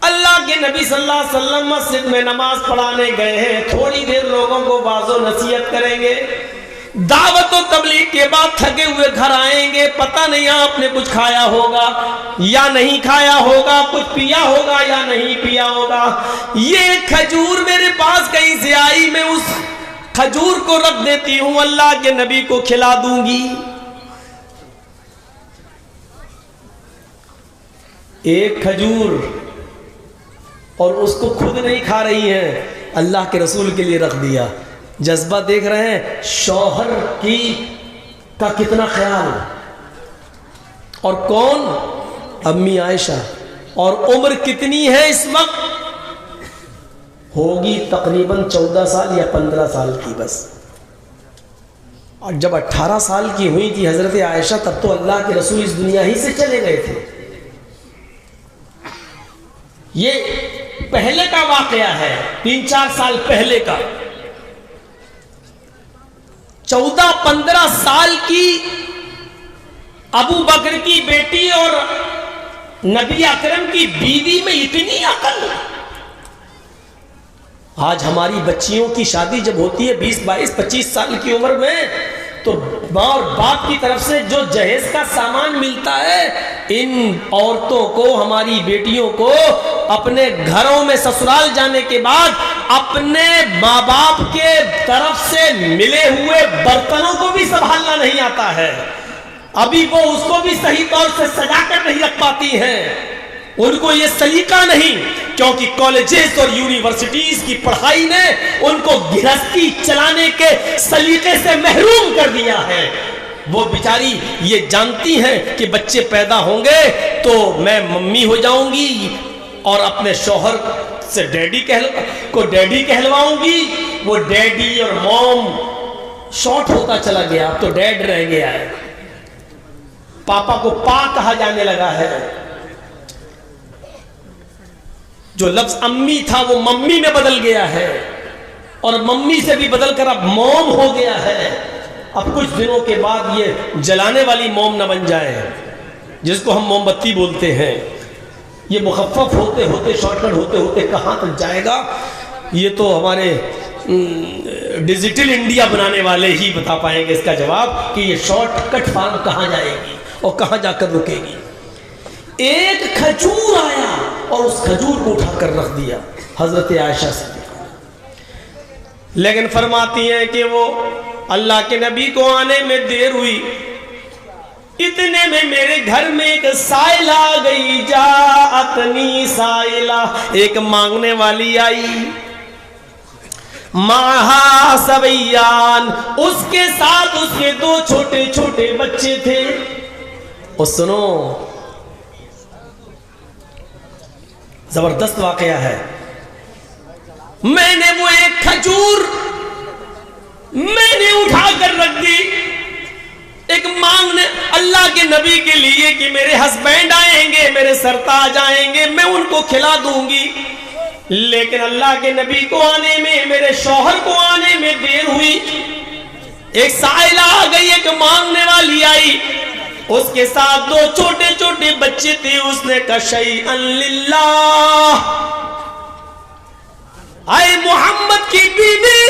اللہ کے نبی صلی اللہ علیہ وسلم مسجد میں نماز پڑھانے گئے ہیں، تھوڑی دیر لوگوں کو واعظ و نصیحت کریں گے، دعوت و تبلیغ کے بعد تھکے ہوئے گھر آئیں گے، پتہ نہیں آپ نے کچھ کھایا ہوگا یا نہیں کھایا ہوگا، کچھ پیا ہوگا یا نہیں پیا ہوگا۔ یہ کھجور میرے پاس کہیں سے آئی، میں اس کھجور کو رکھ دیتی ہوں، اللہ کے نبی کو کھلا دوں گی۔ ایک کھجور، اور اس کو خود نہیں کھا رہی ہیں، اللہ کے رسول کے لیے رکھ دیا۔ جذبہ دیکھ رہے ہیں شوہر کا کتنا خیال، اور کون؟ امی عائشہ۔ اور عمر کتنی ہے اس وقت؟ ہوگی تقریباً 14 سال یا 15 سال کی بس۔ اور جب 18 سال کی ہوئی تھی حضرت عائشہ تب تو اللہ کے رسول اس دنیا ہی سے چلے گئے تھے۔ یہ پہلے کا واقعہ ہے، 3-4 سال پہلے کا۔ 14-15 سال کی ابو بکر کی بیٹی اور نبی اکرم کی بیوی میں اتنی عقل۔ آج ہماری بچیوں کی شادی جب ہوتی ہے 20, 22, 25 سال کی عمر میں، تو ماں اور باپ کی طرف سے جو جہیز کا سامان ملتا ہے، ان عورتوں کو، ہماری بیٹیوں کو اپنے گھروں میں سسرال جانے کے بعد اپنے ماں باپ کے طرف سے ملے ہوئے برتنوں کو بھی سنبھالنا نہیں آتا ہے۔ ابھی وہ اس کو بھی صحیح طور سے سجا کر نہیں رکھ پاتی ہیں، ان کو یہ سلیقہ نہیں، کیونکہ کالجز اور یونیورسٹیز کی پڑھائی نے ان کو گرہستی چلانے کے سلیقے سے محروم کر دیا ہے۔ وہ بیچاری یہ جانتی ہیں کہ بچے پیدا ہوں گے تو میں ممی ہو جاؤں گی اور اپنے شوہر سے ڈیڈی کہلواؤں گی۔ وہ ڈیڈی اور موم شارٹ ہوتا چلا گیا، اب تو ڈیڈ رہ گیا ہے، پاپا کو پا کہا جانے لگا ہے۔ جو لفظ امی تھا وہ ممی میں بدل گیا ہے، اور ممی سے بھی بدل کر اب موم ہو گیا ہے۔ اب کچھ دنوں کے بعد یہ جلانے والی موم نہ بن جائے جس کو ہم موم بتی بولتے ہیں۔ یہ مخفف ہوتے ہوتے، شارٹ کٹ ہوتے ہوتے کہاں تک جائے گا، یہ تو ہمارے ڈیجیٹل انڈیا بنانے والے ہی بتا پائیں گے اس کا جواب کہ یہ شارٹ کٹ فارم کہاں جائے گی اور کہاں جا کر رکے گی۔ ایک کھجور آیا اور اس کھجور کو اٹھا کر رکھ دیا حضرت عائشہ سے، لیکن فرماتی ہیں کہ وہ اللہ کے نبی کو آنے میں دیر ہوئی، اتنے میں میرے گھر میں ایک سائلہ آ گئی، جاءتنی سائلہ، ایک مانگنے والی آئی، معہا صبیان، اس کے ساتھ اس کے 2 چھوٹے چھوٹے بچے تھے۔ اور سنو، زبردست واقعہ ہے، میں نے وہ ایک کھجور میں نے اٹھا کر رکھ دی، ایک مانگنے اللہ کے نبی کے لیے کہ میرے ہسبینڈ آئیں گے، میرے سرتاج آئیں گے، میں ان کو کھلا دوں گی، لیکن اللہ کے نبی کو آنے میں، میرے شوہر کو آنے میں دیر ہوئی۔ ایک سائلہ آ گئی، ایک مانگنے والی آئی، اس کے ساتھ 2 چھوٹے چھوٹے بچے تھے، اس نے کہا شیئن للہ، اے محمد کی بیوی،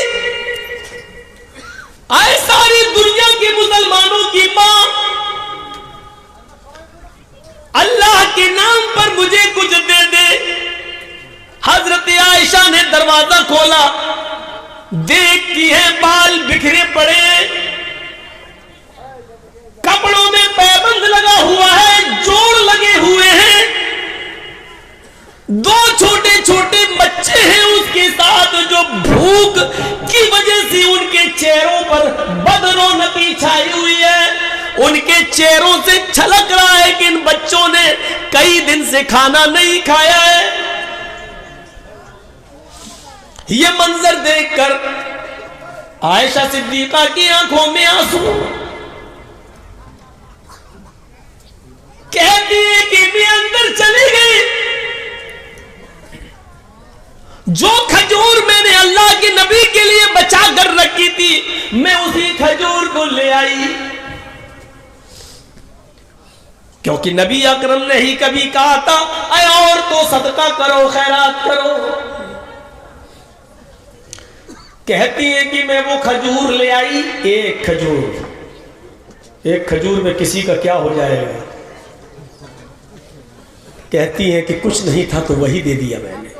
آئے ساری دنیا کے مسلمانوں کی ماں، اللہ کے نام پر مجھے کچھ دے دے۔ حضرت عائشہ نے دروازہ کھولا، دیکھتی ہے بال بکھرے پڑے، کپڑوں میں پیبند لگا ہوا ہے، جوڑ لگے ہوئے ہیں، دو چھوٹے چھوٹے بچے ہیں اس کے ساتھ جو بھوک کی وجہ سے ان کے چہروں پر بدرونقی چھائی ہوئی ہے۔ ان کے چہروں سے چھلک رہا ہے کہ ان بچوں نے کئی دن سے کھانا نہیں کھایا ہے۔ یہ منظر دیکھ کر عائشہ صدیقہ کی آنکھوں میں آنسو، کہتی ہے کہ میں اندر چلی گئی، جو کھجور میں نے اللہ کے نبی کے لیے بچا کر رکھی تھی میں اسی کھجور کو لے آئی، کیونکہ نبی اکرم نے ہی کبھی کہا تھا اے عورتوں صدقہ کرو، خیرات کرو۔ کہتی ہے کہ میں وہ کھجور لے آئی، ایک کھجور میں کسی کا کیا ہو جائے گا۔ کہتی ہے کہ کچھ نہیں تھا تو وہی دے دیا میں نے۔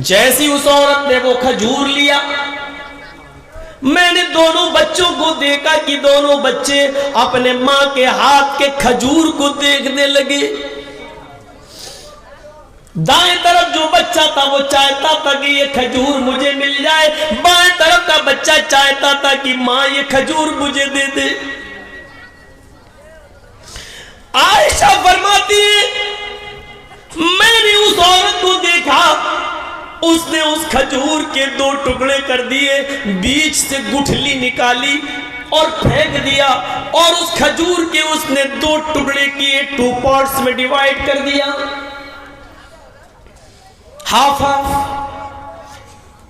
جیسی اس عورت نے وہ کھجور لیا، میں نے دونوں بچوں کو دیکھا کہ دونوں بچے اپنے ماں کے ہاتھ کے کھجور کو دیکھنے لگے۔ دائیں طرف جو بچہ تھا وہ چاہتا تھا کہ یہ کھجور مجھے مل جائے، بائیں طرف کا بچہ چاہتا تھا کہ ماں یہ کھجور مجھے دے دے۔ عائشہ فرماتی ہے میں نے اس عورت کو دیکھا، اس نے اس کھجور کے دو ٹکڑے کر دیے، بیچ سے گٹھلی نکالی اور پھینک دیا، اور اس کھجور کے اس نے دو ٹکڑے کیے، 2 پارٹس میں ڈیوائیڈ کر دیا، ہاف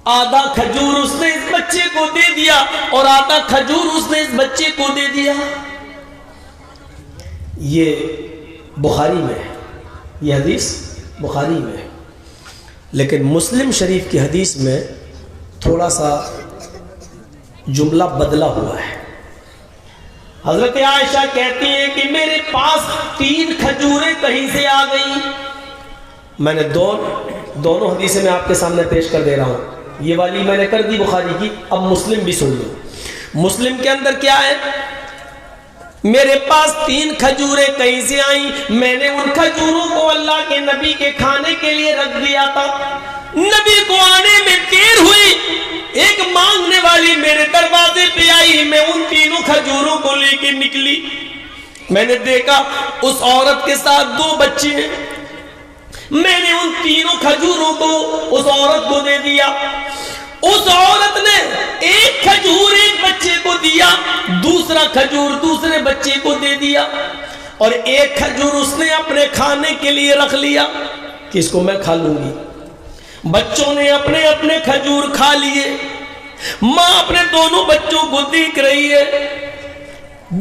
آدھا کھجور اس نے اس بچے کو دے دیا اور آدھا کھجور اس نے اس بچے کو دے دیا۔ یہ بخاری میں ہے، یہ حدیث بخاری میں ہے، لیکن مسلم شریف کی حدیث میں تھوڑا سا جملہ بدلا ہوا ہے۔ حضرت عائشہ کہتی ہے کہ میرے پاس 3 کھجوریں کہیں سے آ گئیں، میں نے دونوں حدیثیں میں آپ کے سامنے پیش کر دے رہا ہوں، یہ والی میں نے کر دی بخاری کی، اب مسلم بھی سن لو۔ مسلم کے اندر کیا ہے؟ میرے پاس 3 کھجوریں کہیں سے آئیں، میں نے ان کھجوروں کو اللہ کے نبی کے کھانے کے لیے رکھ دیا تھا، نبی کو آنے میں دیر ہوئی، ایک مانگنے والی میرے دروازے پہ آئی، میں ان 3 کھجوروں کو لے کے نکلی، میں نے دیکھا اس عورت کے ساتھ 2 بچے ہیں، میں نے ان 3 کھجوروں کو اس عورت کو دے دیا، اس عورت نے ایک کھجور ایک بچے کو دیا، دوسرا کھجور دوسرے بچے کو دے دیا، اور ایک کھجور اس نے اپنے کھانے کے لیے رکھ لیا کہ اس کو میں کھا لوں گی۔ بچوں نے اپنے اپنے کھجور کھا لیے، ماں اپنے دونوں بچوں کو دیکھ رہی ہے،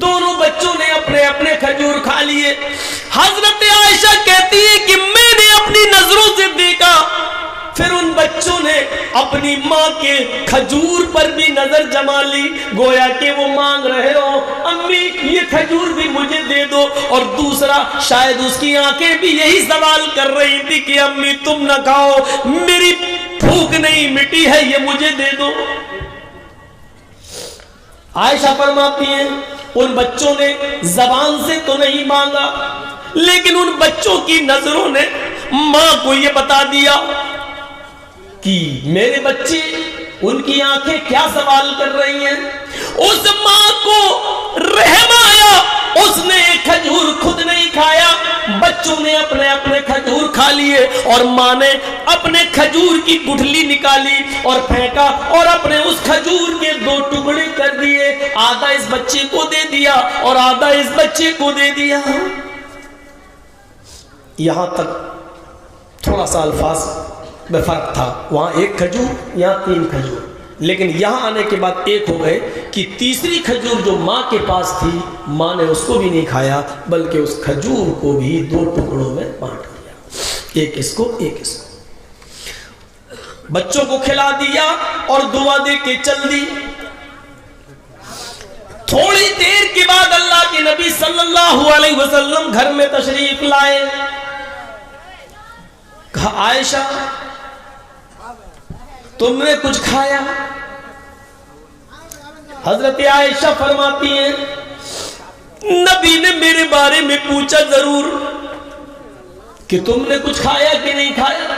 دونوں بچوں نے اپنے اپنے کھجور کھا لیے۔ حضرت عائشہ کہتی ہے کہ میں نے اپنی نظروں سے دیکھا، پھر ان بچوں نے اپنی ماں کے کھجور پر بھی نظر جما لی، گویا کہ وہ مانگ رہے ہو امی یہ کھجور بھی مجھے دے دو، اور دوسرا شاید اس کی آنکھیں بھی یہی سوال کر رہی تھی کہ امی تم نہ کھاؤ، میری بھوک نہیں مٹی ہے، یہ مجھے دے دو۔ عائشہ فرماتی ہیں ان بچوں نے زبان سے تو نہیں مانگا، لیکن ان بچوں کی نظروں نے ماں کو یہ بتا دیا کہ میرے بچے، ان کی آنکھیں کیا سوال کر رہی ہیں۔ اس ماں کو رحم آیا، اس نے ایک کھجور خود نہیں کھایا، بچوں نے اپنے اپنے کھجور کھا لیے، اور ماں نے اپنے کھجور کی گٹھلی نکالی اور پھینکا، اور اپنے اس کھجور کے 2 ٹکڑے کر دیے، آدھا اس بچے کو دے دیا اور آدھا اس بچے کو دے دیا۔ یہاں تک تھوڑا سا الفاظ میں فرق تھا، وہاں 1 کھجور یہاں 3 کھجور، لیکن یہاں آنے کے بعد ایک ہو گئے کہ تیسری کھجور جو ماں کے پاس تھی ماں نے اس کو بھی نہیں کھایا، بلکہ اس کھجور کو بھی 2 ٹکڑوں میں بانٹ دیا، ایک اس کو ایک اس کو، بچوں کو کھلا دیا اور دعا دے کے چل دی۔ تھوڑی دیر کے بعد اللہ کے نبی صلی اللہ علیہ وسلم گھر میں تشریف لائے. کہا عائشہ تم نے کچھ کھایا؟ حضرت عائشہ فرماتی ہیں نبی نے میرے بارے میں پوچھا ضرور کہ تم نے کچھ کھایا کہ نہیں کھایا،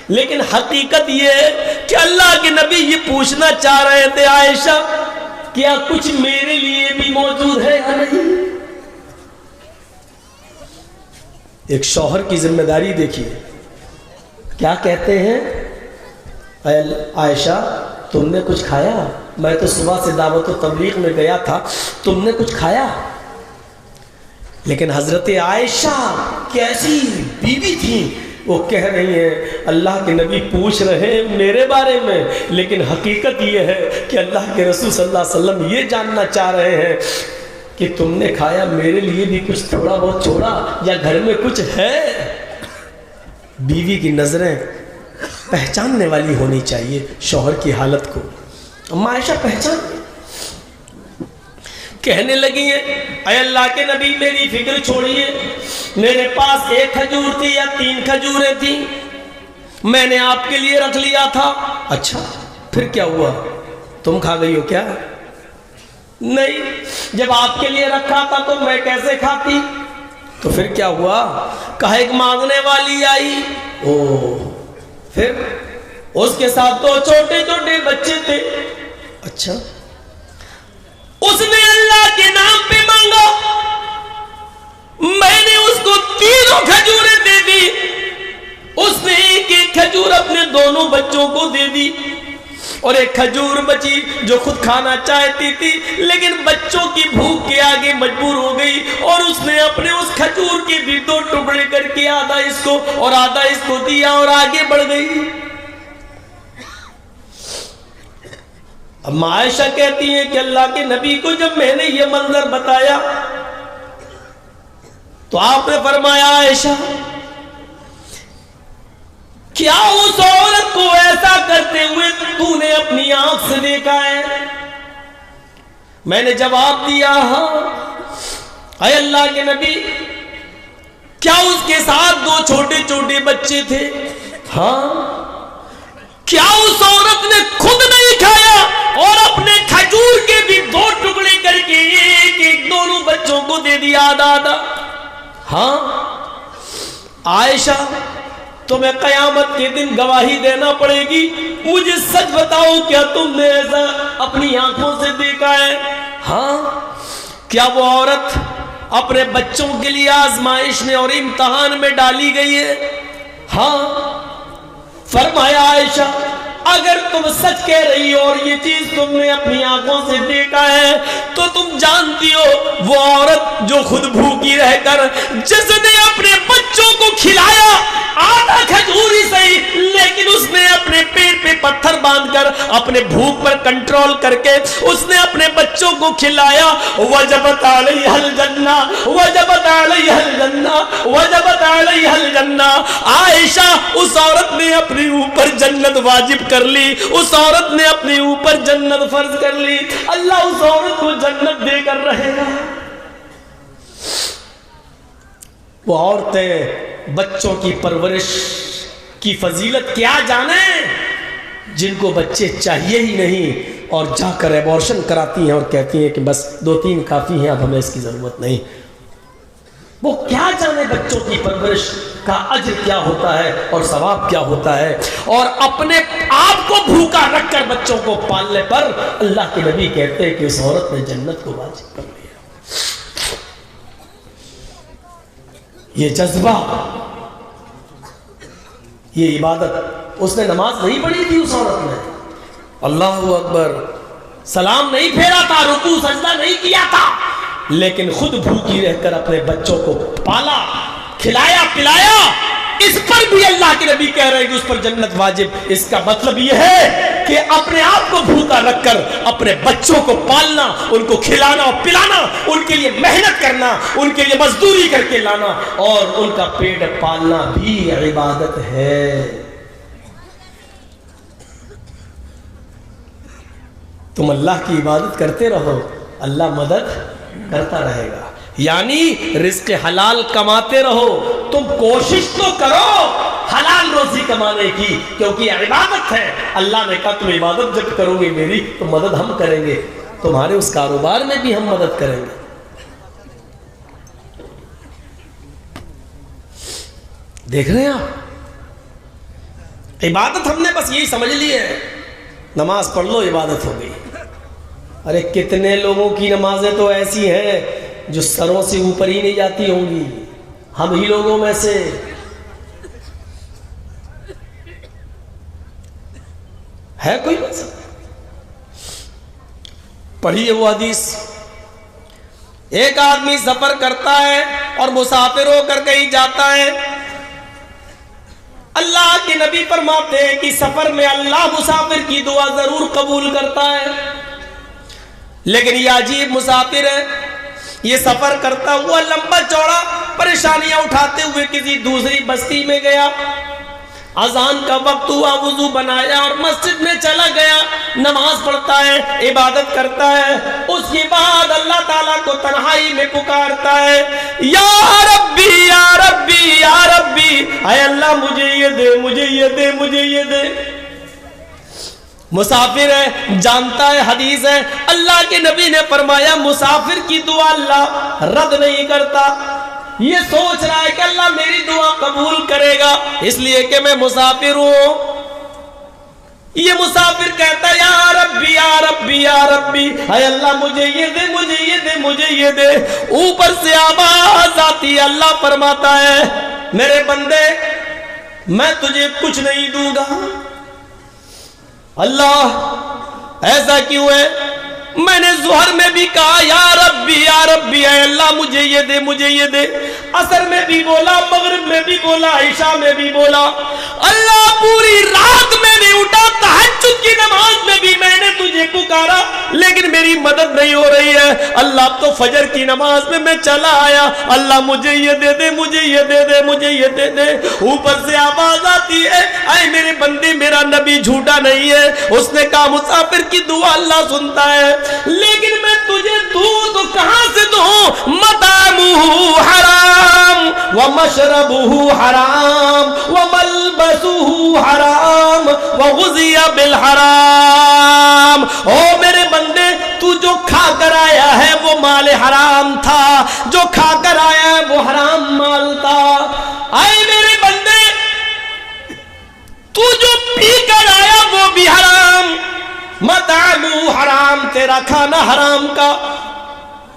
لیکن حقیقت یہ ہے کہ اللہ کے نبی یہ پوچھنا چاہ رہے تھے عائشہ کیا کچھ میرے لیے بھی موجود ہے یا نہیں. ایک شوہر کی ذمہ داری دیکھیے، کیا کہتے ہیں عائشہ تم نے کچھ کھایا؟ میں تو صبح سے دعوت و تبلیغ میں گیا تھا، تم نے کچھ کھایا؟ لیکن حضرت عائشہ کیسی بیوی تھی، وہ کہہ رہی ہیں اللہ کے نبی پوچھ رہے ہیں میرے بارے میں، لیکن حقیقت یہ ہے کہ اللہ کے رسول صلی اللہ علیہ وسلم یہ جاننا چاہ رہے ہیں کہ تم نے کھایا، میرے لیے بھی کچھ تھوڑا بہت چھوڑا یا گھر میں کچھ ہے. بیوی کی نظریں پہچاننے والی ہونی چاہیے شوہر کی حالت کو. اما عائشہ پہچان کہنے لگی ہیں اے اللہ کے نبی میری فکر چھوڑیے، میرے پاس 1 کھجور تھی یا 3 کھجوریں تھیں، میں نے آپ کے لیے رکھ لیا تھا. اچھا پھر کیا ہوا؟ تم کھا گئی ہو کیا؟ نہیں، جب آپ کے لیے رکھا تھا تو میں کیسے کھاتی؟ تو پھر کیا ہوا؟ کہا ایک مانگنے والی آئی، پھر اس کے ساتھ 2 چھوٹے چھوٹے بچے تھے. اچھا، اس نے اللہ کے نام پہ مانگا، میں نے اس کو 3 کھجوریں دے دی، اس نے 1 کھجور اپنے دونوں بچوں کو دے دی، اور 1 کھجور بچی جو خود کھانا چاہتی تھی لیکن بچوں کی بھوک کے آگے مجبور ہو گئی، اور اس نے اپنے اس کھجور کے بھی 2 ٹکڑے کر کے آدھا اس کو اور آدھا اس کو دیا اور آگے بڑھ گئی. اب عائشہ کہتی ہیں کہ اللہ کے نبی کو جب میں نے یہ منظر بتایا تو آپ نے فرمایا عائشہ کیا اس عورت کو ایسا کرتے ہوئے تو نے اپنی آنکھ سے دیکھا ہے؟ میں نے جواب دیا ہاں. اے اللہ کے نبی کیا اس کے ساتھ 2 چھوٹے چھوٹے بچے تھے؟ ہاں. کیا اس عورت نے خود نہیں کھایا اور اپنے کھجور کے بھی 2 ٹکڑے کر کے 1 دونوں بچوں کو دے دیا آدھا آدھا؟ ہاں. عائشہ تمہیں قیامت کے دن گواہی دینا پڑے گی، مجھے سچ بتاؤ کیا تم نے ایسا اپنی آنکھوں سے دیکھا ہے؟ ہاں. کیا وہ عورت اپنے بچوں کے لیے آزمائش میں اور امتحان میں ڈالی گئی ہے؟ ہاں. فرمایا عائشہ اگر تم سچ کہہ رہی ہو اور یہ چیز تم نے اپنی آنکھوں سے دیکھا ہے تو تم جانتی ہو وہ عورت جو خود بھوکی رہ کر جس نے اپنے بچوں کو کھلایا آدھا کھجور ہی صحیح لیکن اس نے اپنے پیٹ پہ پتھر باندھ کر اپنے بھوک پر کنٹرول کر کے اس نے اپنے بچوں کو کھلایا. وجبت علیہ الجنہ وجبت علیہ الجنہ وجبت علیہ الجنہ. عائشہ اس عورت نے اپنے اوپر جنت واجب کر لی، اس عورت نے اپنے اوپر جنت فرض کر لی. اللہ اس عورت کو جنت دے کر رہے گا. وہ عورتیں بچوں کی پرورش کی فضیلت کیا جانیں جن کو بچے چاہیے ہی نہیں اور جا کر ایبورشن کراتی ہیں اور کہتی ہیں کہ بس 2-3 کافی ہیں، اب ہمیں اس کی ضرورت نہیں. وہ کیا جانے بچوں کی پرورش کا اجر کیا ہوتا ہے اور ثواب کیا ہوتا ہے. اور اپنے آپ کو بھوکا رکھ کر بچوں کو پالنے پر اللہ کے نبی کہتے ہیں کہ اس عورت نے جنت کو واجب کر لیا. یہ جذبہ، یہ عبادت، اس نے نماز نہیں پڑھی تھی اس عورت نے، اللہ اکبر، سلام نہیں پھیرا تھا، رکوع سجدہ نہیں کیا تھا، لیکن خود بھوکی رہ کر اپنے بچوں کو پالا، کھلایا پلایا. اس پر بھی اللہ کے نبی کہہ رہے ہیں کہ اس پر جنت واجب. اس کا مطلب یہ ہے کہ اپنے آپ کو بھوکا رکھ کر اپنے بچوں کو پالنا، ان کو کھلانا اور پلانا، ان کے لیے محنت کرنا، ان کے لیے مزدوری کر کے لانا اور ان کا پیٹ پالنا بھی عبادت ہے. تم اللہ کی عبادت کرتے رہو، اللہ مدد کرتا رہے گا. یعنی رزق حلال کماتے رہو. تم کوشش تو کرو حلال روزی کمانے کی، کیونکہ یہ عبادت ہے. اللہ نے کہا تم عبادت جب کرو گے میری تو مدد ہم کریں گے، تمہارے اس کاروبار میں بھی ہم مدد کریں گے. دیکھ رہے ہیں آپ، عبادت ہم نے بس یہی سمجھ لی ہے، نماز پڑھ لو عبادت ہو گئی. ارے کتنے لوگوں کی نمازیں تو ایسی ہیں جو سروں سے اوپر ہی نہیں جاتی ہوں گی. ہم ہی لوگوں میں سے ہے کوئی مذہب. پڑھیے وہ حدیث، ایک آدمی سفر کرتا ہے اور مسافر ہو کر کہیں جاتا ہے. اللہ کے نبی فرماتے ہیں کہ سفر میں اللہ مسافر کی دعا ضرور قبول کرتا ہے. لیکن یہ عجیب مسافر ہے، یہ سفر کرتا ہوا لمبا چوڑا پریشانیاں اٹھاتے ہوئے کسی دوسری بستی میں گیا. اذان کا وقت ہوا، وضو بنایا اور مسجد میں چلا گیا، نماز پڑھتا ہے، عبادت کرتا ہے. اس کے بعد اللہ تعالیٰ کو تنہائی میں پکارتا ہے، یا ربی یا ربی یا ربی، اے اللہ مجھے یہ دے، مجھے یہ دے، مجھے یہ دے. مسافر ہے، جانتا ہے حدیث ہے، اللہ کے نبی نے فرمایا مسافر کی دعا اللہ رد نہیں کرتا. یہ سوچ رہا ہے کہ اللہ میری دعا قبول کرے گا اس لیے کہ میں مسافر ہوں. یہ مسافر کہتا ہے یا ربی یا ربی یا ربی، اے اللہ مجھے یہ دے، مجھے یہ دے، مجھے یہ دے. اوپر سے آواز آتی ہے، اللہ فرماتا ہے میرے بندے میں تجھے کچھ نہیں دوں گا. اللہ ایسا کیوں ہے؟ میں نے ظہر میں بھی کہا یا ربی یا ربی، اے اللہ مجھے یہ دے، مجھے یہ دے. عصر میں بھی بولا، مغرب میں بھی بولا، عشاء میں بھی بولا. اللہ پوری رات میں بھی اٹھا، تہجد کی نماز میں بھی میں نے تجھے پکارا لیکن میری مدد نہیں ہو رہی ہے. اللہ اب تو فجر کی نماز میں چلا آیا، اللہ مجھے یہ دے دے، مجھے یہ دے دے، مجھے یہ دے دے. اوپر سے آواز آتی ہے اے میرے بندے میرا نبی جھوٹا نہیں ہے، اس نے کہا مسافر کی دعا اللہ سنتا ہے لیکن میں تجھے دوں تو کہاں سے دوں؟ مطعمہ حرام ومشربہ حرام وملبسہ حرام وغذی بالحرام. او میرے بندے تو جو کھا کر آیا ہے وہ مال حرام تھا، جو کھا کر آیا ہے وہ حرام مال تھا. اے میرے بندے تو جو پی کر آیا وہ بھی حرام. مطعمہ حرام، تیرا کھانا حرام کا،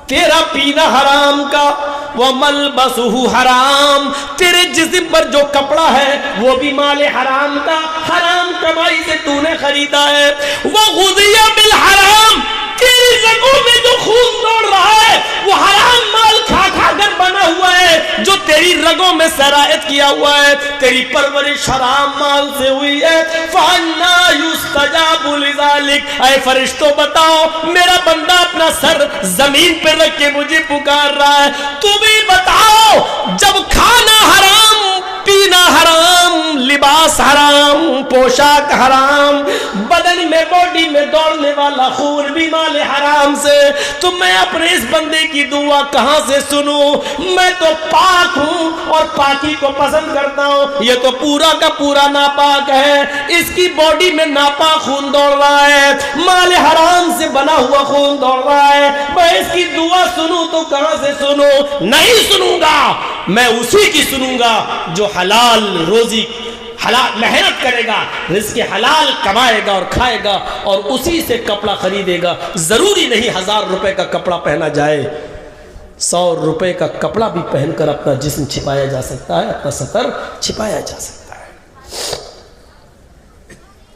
تیرا پینا حرام کا. وملبسہ حرام، تیرے جسم پر جو کپڑا ہے وہ بھی مال حرام کا، حرام کمائی سے تو نے خریدا ہے. وغذی بالحرام، تیری رگوں میں جو خون دوڑ رہا ہے وہ حرام مال کھا کھا کر بنا ہوا ہے، جو تیری رگوں میں سرایت کیا ہوا ہے، تیری پرورش حرام مال سے ہوئی ہے. فَأَنَّا يُسْتَجَابُ لِذَلِكَ، اے فرشتوں بتاؤ میرا بندہ اپنا سر زمین پہ رکھ کے مجھے پکار رہا ہے، تم ہی بتاؤ جب کھانا حرام، پینا حرام، لباس حرام، پوشاک حرام، بدن میں باڈی میں دوڑنے والا خون بھی مال حرام سے، تو میں اپنے اس بندے کی دعا کہاں سے سنوں؟ میں تو پاک ہوں اور پاکی کو پسند کرتا ہوں، یہ تو پورا کا پورا ناپاک ہے، اس کی باڈی میں ناپاک خون دوڑ رہا ہے، مال حرام سے بنا ہوا خون دوڑ رہا ہے. میں اس کی دعا سنوں تو کہاں سے سنوں؟ نہیں سنوں گا، میں اسی کی سنوں گا جو حلال روزی، حلال محنت کرے گا، رزق حلال کمائے گا اور کھائے گا اور اسی سے کپڑا خریدے گا. ضروری نہیں 1000 روپے کا کپڑا پہنا جائے، 100 روپے کا کپڑا بھی پہن کر اپنا جسم چھپایا جا سکتا ہے، اپنا ستر چھپایا جا سکتا ہے.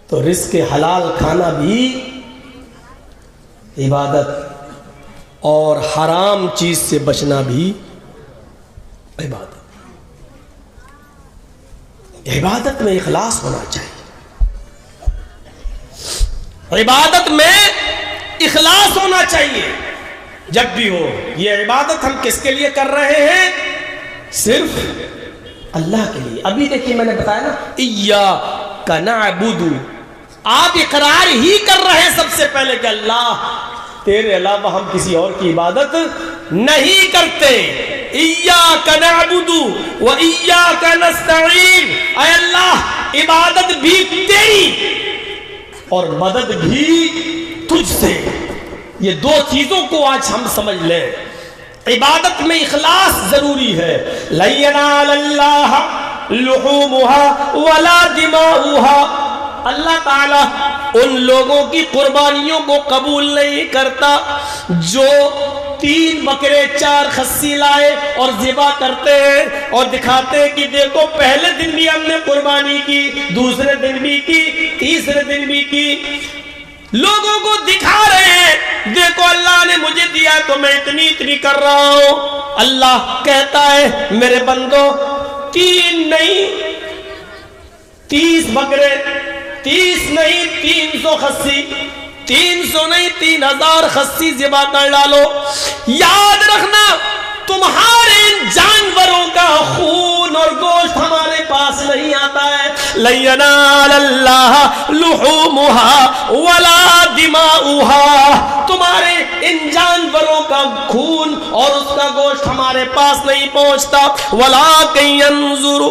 تو رزق حلال کھانا بھی عبادت اور حرام چیز سے بچنا بھی عبادت. عبادت میں اخلاص ہونا چاہیے، عبادت میں اخلاص ہونا چاہیے جب بھی ہو. یہ عبادت ہم کس کے لیے کر رہے ہیں؟ صرف اللہ کے لیے. ابھی دیکھیے میں نے بتایا نا ایاک نعبد، آپ اقرار ہی کر رہے ہیں سب سے پہلے کہ اللہ تیرے علاوہ ہم کسی اور کی عبادت نہیں کرتے. ایاک نعبد و ایاک نستعین. اے اللہ عبادت بھی تیری اور مدد بھی تجھ سے. یہ دو چیزوں کو آج ہم سمجھ لیں. عبادت میں اخلاص ضروری ہے. لن ینال اللہ لحومها ولا دماؤها. اللہ تعالیٰ ان لوگوں کی قربانیوں کو قبول نہیں کرتا جو 3 بکرے 4 خصی لائے اور ذبح کرتے ہیں اور دکھاتے ہیں کہ دیکھو پہلے دن بھی ہم نے قربانی کی, دوسرے دن بھی کی, تیسرے دن بھی کی. لوگوں کو دکھا رہے ہیں دیکھو اللہ نے مجھے دیا تو میں اتنی کر رہا ہوں. اللہ کہتا ہے میرے بندو 3 نہیں 30 بکرے, 30 نہیں 300 خصی, 300 نہیں 3000 خصی ذبح کر ڈالو. یاد رکھنا تمہارے ان جانوروں کا خون اور گوشت ہمارے پاس نہیں آتا ہے. لن ینال اللہ لحومها ولا دماؤها. تمہارے ان جانوروں کا خون اور اس کا گوشت ہمارے پاس نہیں پہنچتا. ولکن ینظر,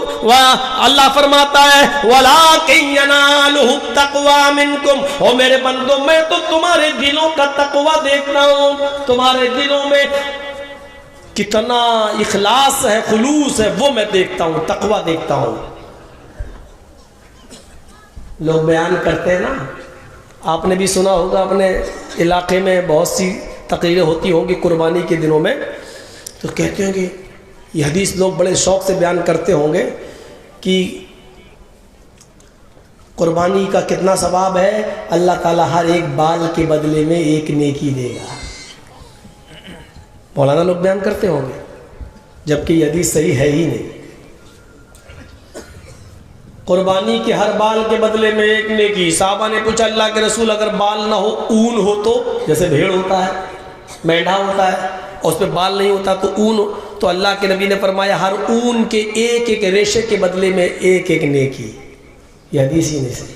اللہ فرماتا ہے ولکن ینالہ التقوی منکم. او میرے بندو میں تو تمہارے دلوں کا تقوی دیکھتا ہوں, تمہارے دلوں میں کتنا اخلاص ہے, خلوص ہے, وہ میں دیکھتا ہوں, تقوی دیکھتا ہوں. لوگ بیان کرتے ہیں نا, آپ نے بھی سنا ہوگا اپنے علاقے میں بہت سی تقریریں ہوتی ہوں گی قربانی کے دنوں میں, تو کہتے ہیں کہ یہ حدیث لوگ بڑے شوق سے بیان کرتے ہوں گے کہ قربانی کا کتنا ثواب ہے, اللہ تعالیٰ ہر ایک بال کے بدلے میں ایک نیکی دے گا. مولانا لوگ بیان کرتے ہوں گے, جبکہ یہ حدیث صحیح ہے ہی نہیں. قربانی کے ہر بال کے بدلے میں ایک نیکی. صحابہ نے پوچھا اللہ کے رسول اگر بال نہ ہو, اون ہو تو, جیسے بھیڑ ہوتا ہے, مینڈھا ہوتا ہے اور اس پہ بال نہیں ہوتا تو اون ہو, تو اللہ کے نبی نے فرمایا ہر اون کے ایک ریشے کے بدلے میں ایک نیکی. یہ حدیث ہی نہیں صحیح.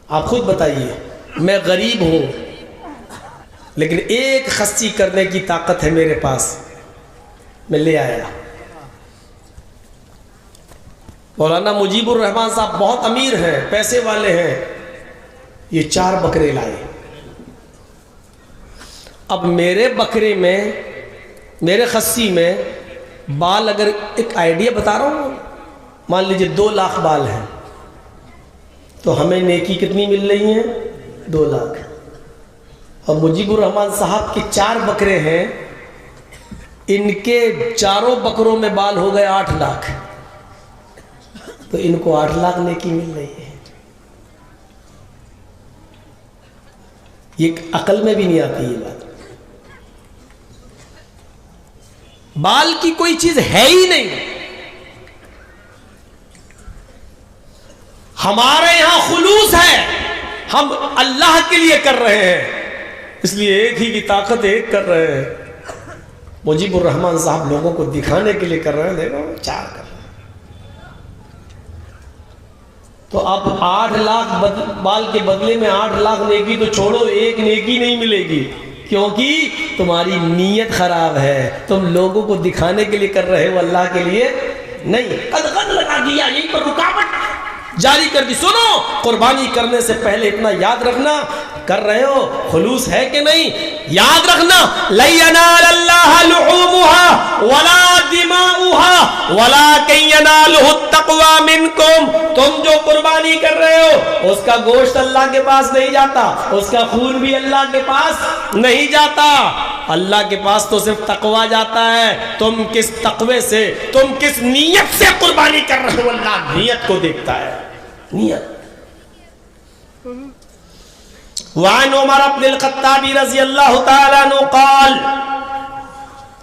آپ خود بتائیے, میں غریب ہوں لیکن ایک خصی کرنے کی طاقت ہے میرے پاس, میں لے آیا. مولانا مجیب الرحمان صاحب بہت امیر ہیں, پیسے والے ہیں, یہ 4 بکرے لائے. اب میرے بکرے میں, میرے خصی میں بال, اگر ایک آئیڈیا بتا رہا ہوں, مان لیجئے 2 لاکھ بال ہیں تو ہمیں نیکی کتنی مل رہی ہیں, 2 لاکھ. اور مجیب الرحمان صاحب کے 4 بکرے ہیں, ان کے 4 بکروں میں بال ہو گئے 8 لاکھ, تو ان کو 8 لاکھ نیکی مل رہی ہے. یہ عقل میں بھی نہیں آتی یہ بات. بال کی کوئی چیز ہے ہی نہیں. ہمارے یہاں خلوص ہے, ہم اللہ کے لیے کر رہے ہیں, اس لیے ایک ہی کی طاقت ایک کر رہے ہیں. مجیب الرحمان صاحب لوگوں کو دکھانے کے لیے کر رہے ہیں, دیکھو 4 کر رہے ہیں. تو اب 8 لاکھ بال کے بدلے میں 8 لاکھ نیکی تو چھوڑو, ایک نیکی نہیں ملے گی, کیونکہ تمہاری نیت خراب ہے. تم لوگوں کو دکھانے کے لیے کر رہے ہو, اللہ کے لیے نہیں. قد لگا دیا, یہیں پر رکاوٹ جاری کر دی. سنو, قربانی کرنے سے پہلے اتنا یاد رکھنا, کر رہے ہو خلوص ہے کہ نہیں. یاد رکھنا لن ینال اللہ لحومها ولا دماؤها ولکن ینالہ التقوی منکم. تم جو قربانی کر رہے ہو اس کا گوشت اللہ کے پاس نہیں جاتا, اس کا خون بھی اللہ کے پاس نہیں جاتا, اللہ کے پاس تو صرف تقوی جاتا ہے. تم کس تقوی سے, تم کس نیت سے قربانی کر رہے ہو, اللہ نیت کو دیکھتا ہے, نیت. وعن عمر بن الخطاب رضی اللہ تعالی عنہ قال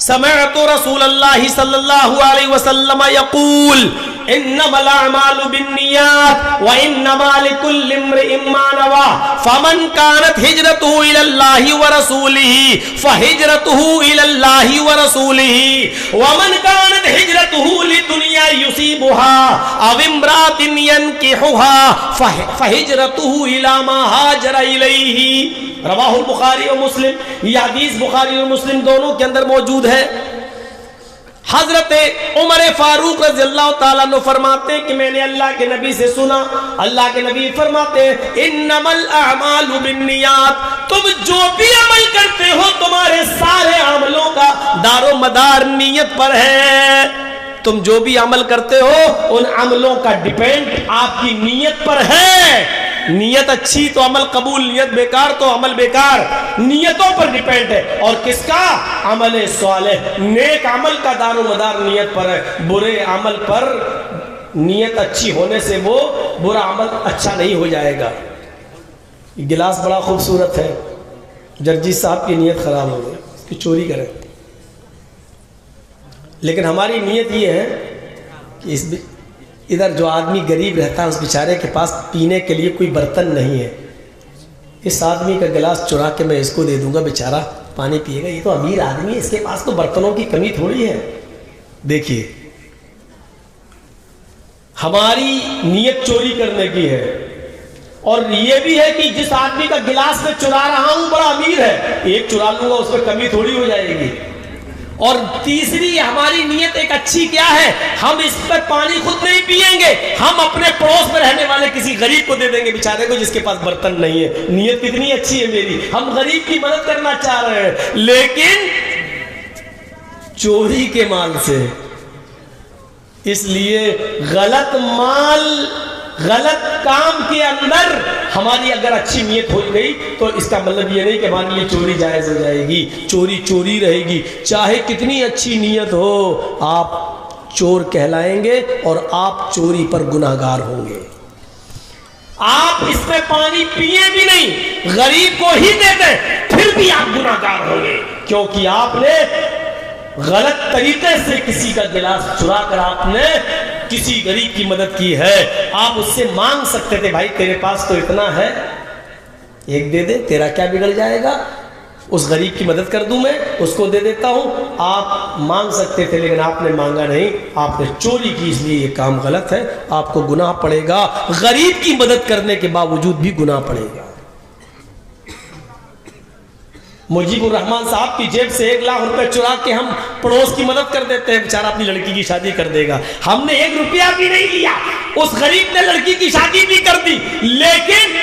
سمعت رسول اللہ صلی اللہ علیہ وسلم یقول انما الاعمال بالنیات وانما لكل امرئ ما نوى فمن كانت هجرته الى الله ورسوله فهجرته الى الله اللہ ورسولہ ومن کانت ہجرتہ لدنیا یصیبها او امرأۃ ینکحها فہجرتہ الی ما ہاجر الیہ۔ رواہ البخاری و مسلم، یہ حدیث بخاری اور مسلم دونوں کے اندر موجود ہے۔ حضرت عمر فاروق رضی اللہ تعالیٰ عنہ فرماتے کہ میں نے اللہ کے نبی سے سنا، اللہ کے نبی فرماتے انما الاعمال بالنیات، تم جو بھی عمل کرتے ہو تمہارے سارے عملوں کا دار و مدار نیت پر ہے۔ تم جو بھی عمل کرتے ہو ان عملوں کا ڈیپینڈ آپ کی نیت پر ہے۔ نیت اچھی تو عمل قبول، نیت بیکار تو عمل بیکار۔ نیتوں پر ڈیپینڈ ہے۔ اور کس کا؟ عمل صالح، نیک عمل کا دار و مدار نیت پر ہے۔ برے عمل پر نیت اچھی ہونے سے وہ برا عمل اچھا نہیں ہو جائے گا۔ یہ گلاس بڑا خوبصورت ہے، جرجی صاحب کی نیت خراب ہو گئی، اس کی چوری کریں، لیکن ہماری نیت یہ ہے کہ ادھر جو آدمی غریب رہتا ہے اس بیچارے کے پاس پینے کے لیے کوئی برتن نہیں ہے، اس آدمی کا گلاس چرا کے میں اس کو دے دوں گا، بیچارہ پانی پیے گا، یہ تو امیر آدمی ہے، اس کے پاس تو برتنوں کی کمی تھوڑی ہے۔ دیکھیے ہماری نیت چوری کرنے کی ہے، اور یہ بھی ہے کہ جس آدمی کا گلاس میں چرا رہا ہوں بڑا امیر ہے، ایک چرا لوں گا اس میں کمی تھوڑی ہو جائے گی۔ اور تیسری ہماری نیت ایک اچھی کیا ہے، ہم اس پر پانی خود نہیں پئیں گے، ہم اپنے پڑوس میں رہنے والے کسی غریب کو دے دیں گے بیچارے کو جس کے پاس برتن نہیں ہے۔ نیت کتنی اچھی ہے میری، ہم غریب کی مدد کرنا چاہ رہے ہیں، لیکن چوری کے مال سے۔ اس لیے غلط مال، غلط کام کے اندر ہماری اگر اچھی نیت ہو گئی تو اس کا مطلب یہ نہیں کہ ہمارے لیے چوری جائز ہو جائے گی، چوری چوری رہے گی، چاہے کتنی اچھی نیت ہو، آپ چور کہلائیں گے اور آپ چوری پر گناہگار ہوں گے۔ آپ اس میں پانی پیے بھی نہیں، غریب کو ہی دے دیں، پھر بھی آپ گناہگار ہوں گے، کیونکہ آپ نے غلط طریقے سے کسی کا گلاس چرا کر آپ نے کسی غریب کی مدد کی ہے۔ آپ اس سے مانگ سکتے تھے، بھائی تیرے پاس تو اتنا ہے، ایک دے دے، تیرا کیا بگڑ جائے گا، اس غریب کی مدد کر دوں میں، اس کو دے دیتا ہوں۔ آپ مانگ سکتے تھے لیکن آپ نے مانگا نہیں، آپ نے چوری کی، اس لیے یہ کام غلط ہے، آپ کو گناہ پڑے گا، غریب کی مدد کرنے کے باوجود بھی گناہ پڑے گا۔ مجیب الرحمان صاحب کی جیب سے 1 لاکھ روپے چرا کے ہم پڑوس کی مدد کر دیتے ہیں، بیچارہ اپنی لڑکی کی شادی کر دے گا، ہم نے 1 روپیہ بھی نہیں لیا، اس غریب نے لڑکی کی شادی بھی کر دی، لیکن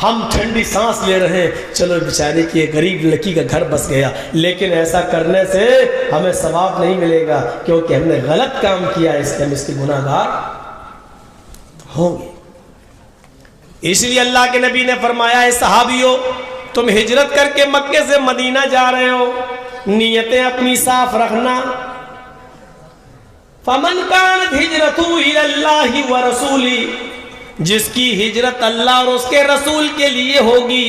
ہم ٹھنڈی سانس لے رہے ہیں، چلو بیچارے کی غریب لڑکی کا گھر بس گیا، لیکن ایسا کرنے سے ہمیں ثواب نہیں ملے گا، کیونکہ ہم نے غلط کام کیا، اس لیے ہم اس کے گناہگار ہوں گے۔ اس لیے اللہ کے نبی نے فرمایا ہے صحابیوں، تم ہجرت کر کے مکے سے مدینہ جا رہے ہو، نیتیں اپنی صاف رکھنا۔ فمن کانت ہجرتہ الی اللہ ورسولہ، جس کی ہجرت اللہ اور اس کے رسول کے لیے ہوگی،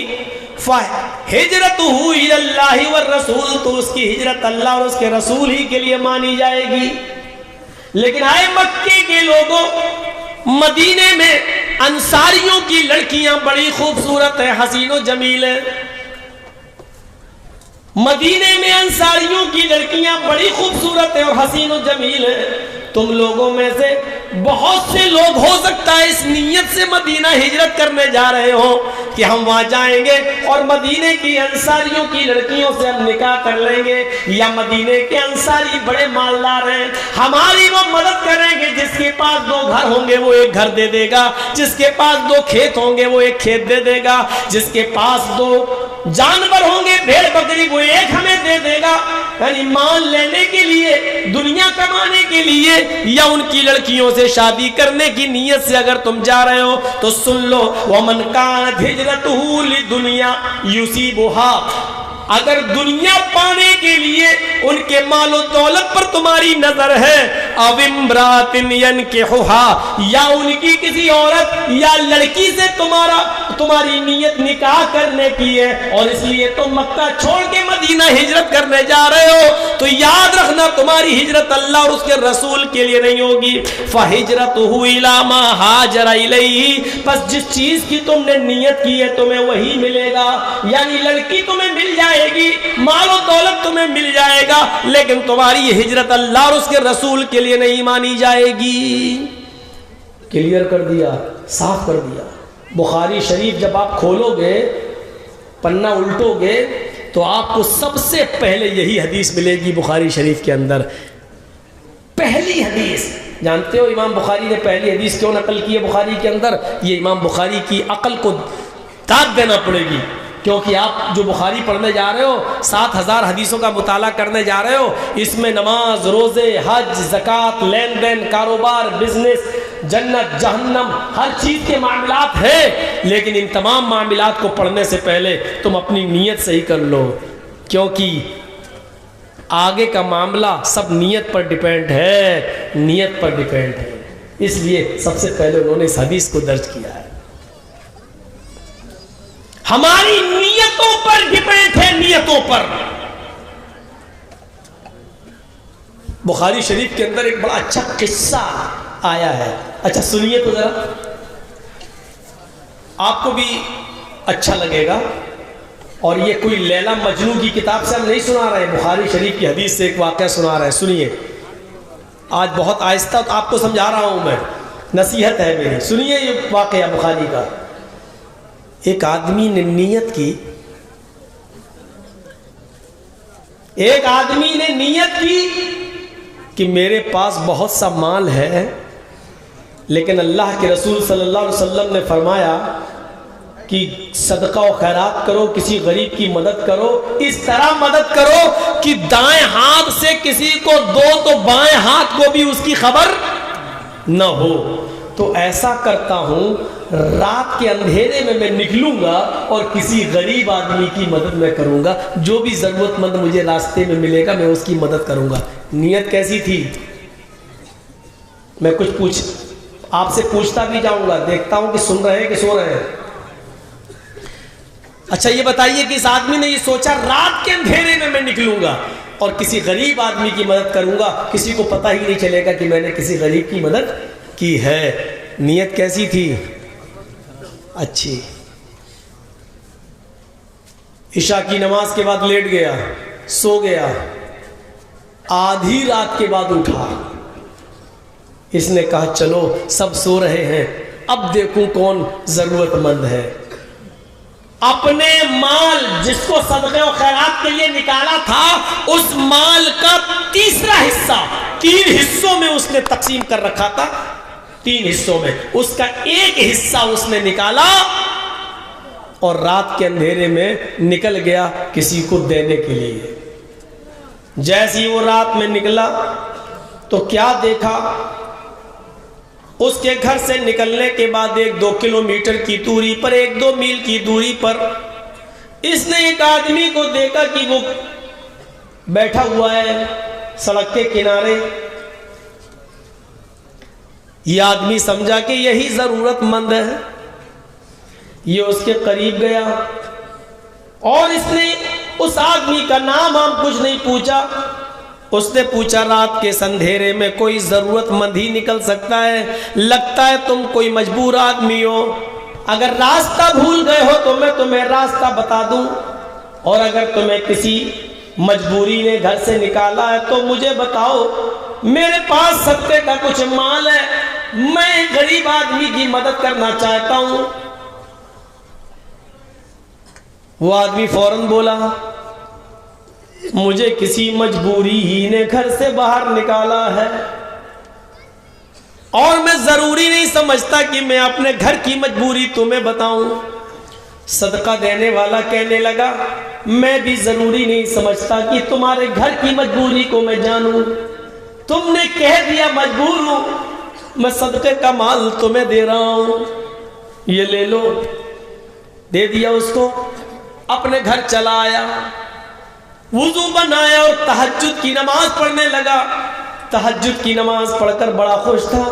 فہجرتہ الی اللہ والرسول، تو اس کی ہجرت اللہ اور اس کے رسول ہی کے لیے مانی جائے گی۔ لیکن آئے مکے کے لوگوں، مدینے میں انصاریوں کی لڑکیاں بڑی خوبصورت ہیں، حسین و جمیل ہیں۔ مدینے میں انصاریوں کی لڑکیاں بڑی خوبصورت ہیں اور حسین و جمیل ہیں۔ تم لوگوں میں سے بہت سے لوگ ہو سکتا ہے اس نیت سے مدینہ ہجرت کرنے جا رہے ہوں کہ ہم وہاں جائیں گے اور مدینے کی انصاریوں کی لڑکیوں سے ہم نکاح کر لیں گے، یا مدینے کے انصاری بڑے مالدار ہیں، ہماری وہ مدد کریں گے، جس کے پاس 2 گھر ہوں گے وہ 1 گھر دے دے گا، جس کے پاس 2 کھیت ہوں گے وہ 1 کھیت دے دے گا، جس کے پاس 2 جانور ہوں گے بھیڑ بکری وہ 1 ہمیں دے دے گا۔ یعنی مال لینے کے لیے، دنیا کمانے کے لیے، یا ان کی لڑکیوں سے شادی کرنے کی نیت سے اگر تم جا رہے ہو تو سن لو، وَمَنْ كَانَتْ هِجْرَتُهُ لِلدُّنْيَا يُصِيبُهَا، اگر دنیا پانے کے لیے ان کے مال و دولت پر تمہاری نظر ہے، او امرات ینکحها، یا ان کی کسی عورت یا لڑکی سے تمہاری نیت نکاح کرنے کی ہے، اور اس لیے تم مکہ چھوڑ کے مدینہ ہجرت کرنے جا رہے ہو، تو یاد رکھنا تمہاری تمہاری ہجرت اللہ اور اس کے رسول کے لیے نہیں ہوگی. فَهِجْرَتُهُ إِلَىٰ مَا هَاجَرَ إِلَيْهِ، بس جس چیز کی تم نے نیت کی ہے تمہیں وہی ملے گا. یعنی لڑکی تمہیں مل جائے گی، مال و دولت تمہیں مل جائے گا، لیکن تمہاری یہ ہجرت اللہ اور اس کے رسول کے لیے نہیں مانی جائے گی. کلیئر کر دیا، صاف کر دیا. بخاری شریف جب آپ کھولو گے، پنہ الٹو گے، تو آپ کو سب سے پہلے یہی حدیث ملے گی بخاری شریف کے اندر. پہلی حدیث. جانتے ہو امام بخاری نے پہلی حدیث کیوں نقل کی ہے بخاری کے اندر؟ یہ امام بخاری کی عقل کو داد دینا پڑے گی، کیونکہ آپ جو بخاری پڑھنے جا رہے ہو، 7000 حدیثوں کا مطالعہ کرنے جا رہے ہو، اس میں نماز، روزے، حج، زکوٰۃ، لین دین، کاروبار، بزنس، جنت، جہنم، ہر چیز کے معاملات ہیں. لیکن ان تمام معاملات کو پڑھنے سے پہلے تم اپنی نیت صحیح کر لو، کیونکہ آگے کا معاملہ سب نیت پر ڈیپینڈ ہے، نیت پر ڈیپینڈ ہے. اس لیے سب سے پہلے انہوں نے اس حدیث کو درج کیا ہے. ہماری نیتوں پر ڈیپینڈ ہے، نیتوں پر. بخاری شریف کے اندر ایک بڑا اچھا قصہ آیا ہے. اچھا سنیے تو ذرا، آپ کو بھی اچھا لگے گا. اور یہ کوئی لیلا مجنوں کی کتاب سے ہم نہیں سنا رہے ہیں، بخاری شریف کی حدیث سے ایک واقعہ سنا رہے ہیں. سنیے، آج بہت آہستہ آپ کو سمجھا رہا ہوں میں، نصیحت ہے میری. سنیے یہ واقعہ بخاری کا. ایک آدمی نے نیت کی، ایک آدمی نے نیت کی کہ میرے پاس بہت سا مال ہے، لیکن اللہ کے رسول صلی اللہ علیہ وسلم نے فرمایا کہ صدقہ و خیرات کرو، کسی غریب کی مدد کرو، اس طرح مدد کرو کہ دائیں ہاتھ سے کسی کو دو تو بائیں ہاتھ کو بھی اس کی خبر نہ ہو. تو ایسا کرتا ہوں، رات کے اندھیرے میں نکلوں گا اور کسی غریب آدمی کی مدد میں کروں گا، جو بھی ضرورت مند مجھے راستے میں ملے گا میں اس کی مدد کروں گا. نیت کیسی تھی؟ میں کچھ آپ سے پوچھتا بھی جاؤں گا، دیکھتا ہوں کہ سن رہے ہیں کہ سو رہے ہیں. اچھا یہ بتائیے کہ اس آدمی نے یہ سوچا رات کے اندھیرے میں میں نکلوں گا اور کسی غریب آدمی کی مدد کروں گا، کسی کو پتہ ہی نہیں چلے گا کہ میں نے کسی غریب کی مدد کی ہے. نیت کیسی تھی؟ اچھی. عشاء کی نماز کے بعد لیٹ گیا، سو گیا، آدھی رات کے بعد اٹھا. اس نے کہا چلو سب سو رہے ہیں، اب دیکھوں کون ضرورت مند ہے. اپنے مال جس کو صدقے و خیرات کے لیے نکالا تھا، اس مال کا تیسرا حصہ 3 حصوں میں اس نے تقسیم کر رکھا تھا. 3 حصوں میں اس کا ایک حصہ اس نے نکالا اور رات کے اندھیرے میں نکل گیا کسی کو دینے کے لیے. جیسے ہی وہ رات میں نکلا تو کیا دیکھا؟ اس کے گھر سے نکلنے کے بعد 1-2 کلومیٹر کی دوری پر، 1-2 میل کی دوری پر اس نے ایک آدمی کو دیکھا کہ وہ بیٹھا ہوا ہے سڑک کے کنارے. یہ آدمی سمجھا کہ یہی ضرورت مند ہے. یہ اس کے قریب گیا اور اس نے اس آدمی کا نام کچھ نہیں پوچھا. اس نے پوچھا رات کے اندھیرے میں کوئی ضرورت مند ہی نکل سکتا ہے؟ لگتا ہے تم کوئی مجبور آدمی ہو. اگر راستہ بھول گئے ہو تو میں تمہیں راستہ بتا دوں، اور اگر تمہیں کسی مجبوری نے گھر سے نکالا ہے تو مجھے بتاؤ. میرے پاس صدقے کا کچھ مال ہے، میں ایک غریب آدمی کی مدد کرنا چاہتا ہوں. وہ آدمی فوراً بولا مجھے کسی مجبوری ہی نے گھر سے باہر نکالا ہے، اور میں ضروری نہیں سمجھتا کہ میں اپنے گھر کی مجبوری تمہیں بتاؤں. صدقہ دینے والا کہنے لگا میں بھی ضروری نہیں سمجھتا کہ تمہارے گھر کی مجبوری کو میں جانوں. تم نے کہہ دیا مجبور ہوں، میں صدقے کا مال تمہیں دے رہا ہوں، یہ لے لو. دے دیا اس کو. اپنے گھر چلا آیا، وضو بنایا اور تہجد کی نماز پڑھنے لگا. تہجد کی نماز پڑھ کر بڑا خوش تھا.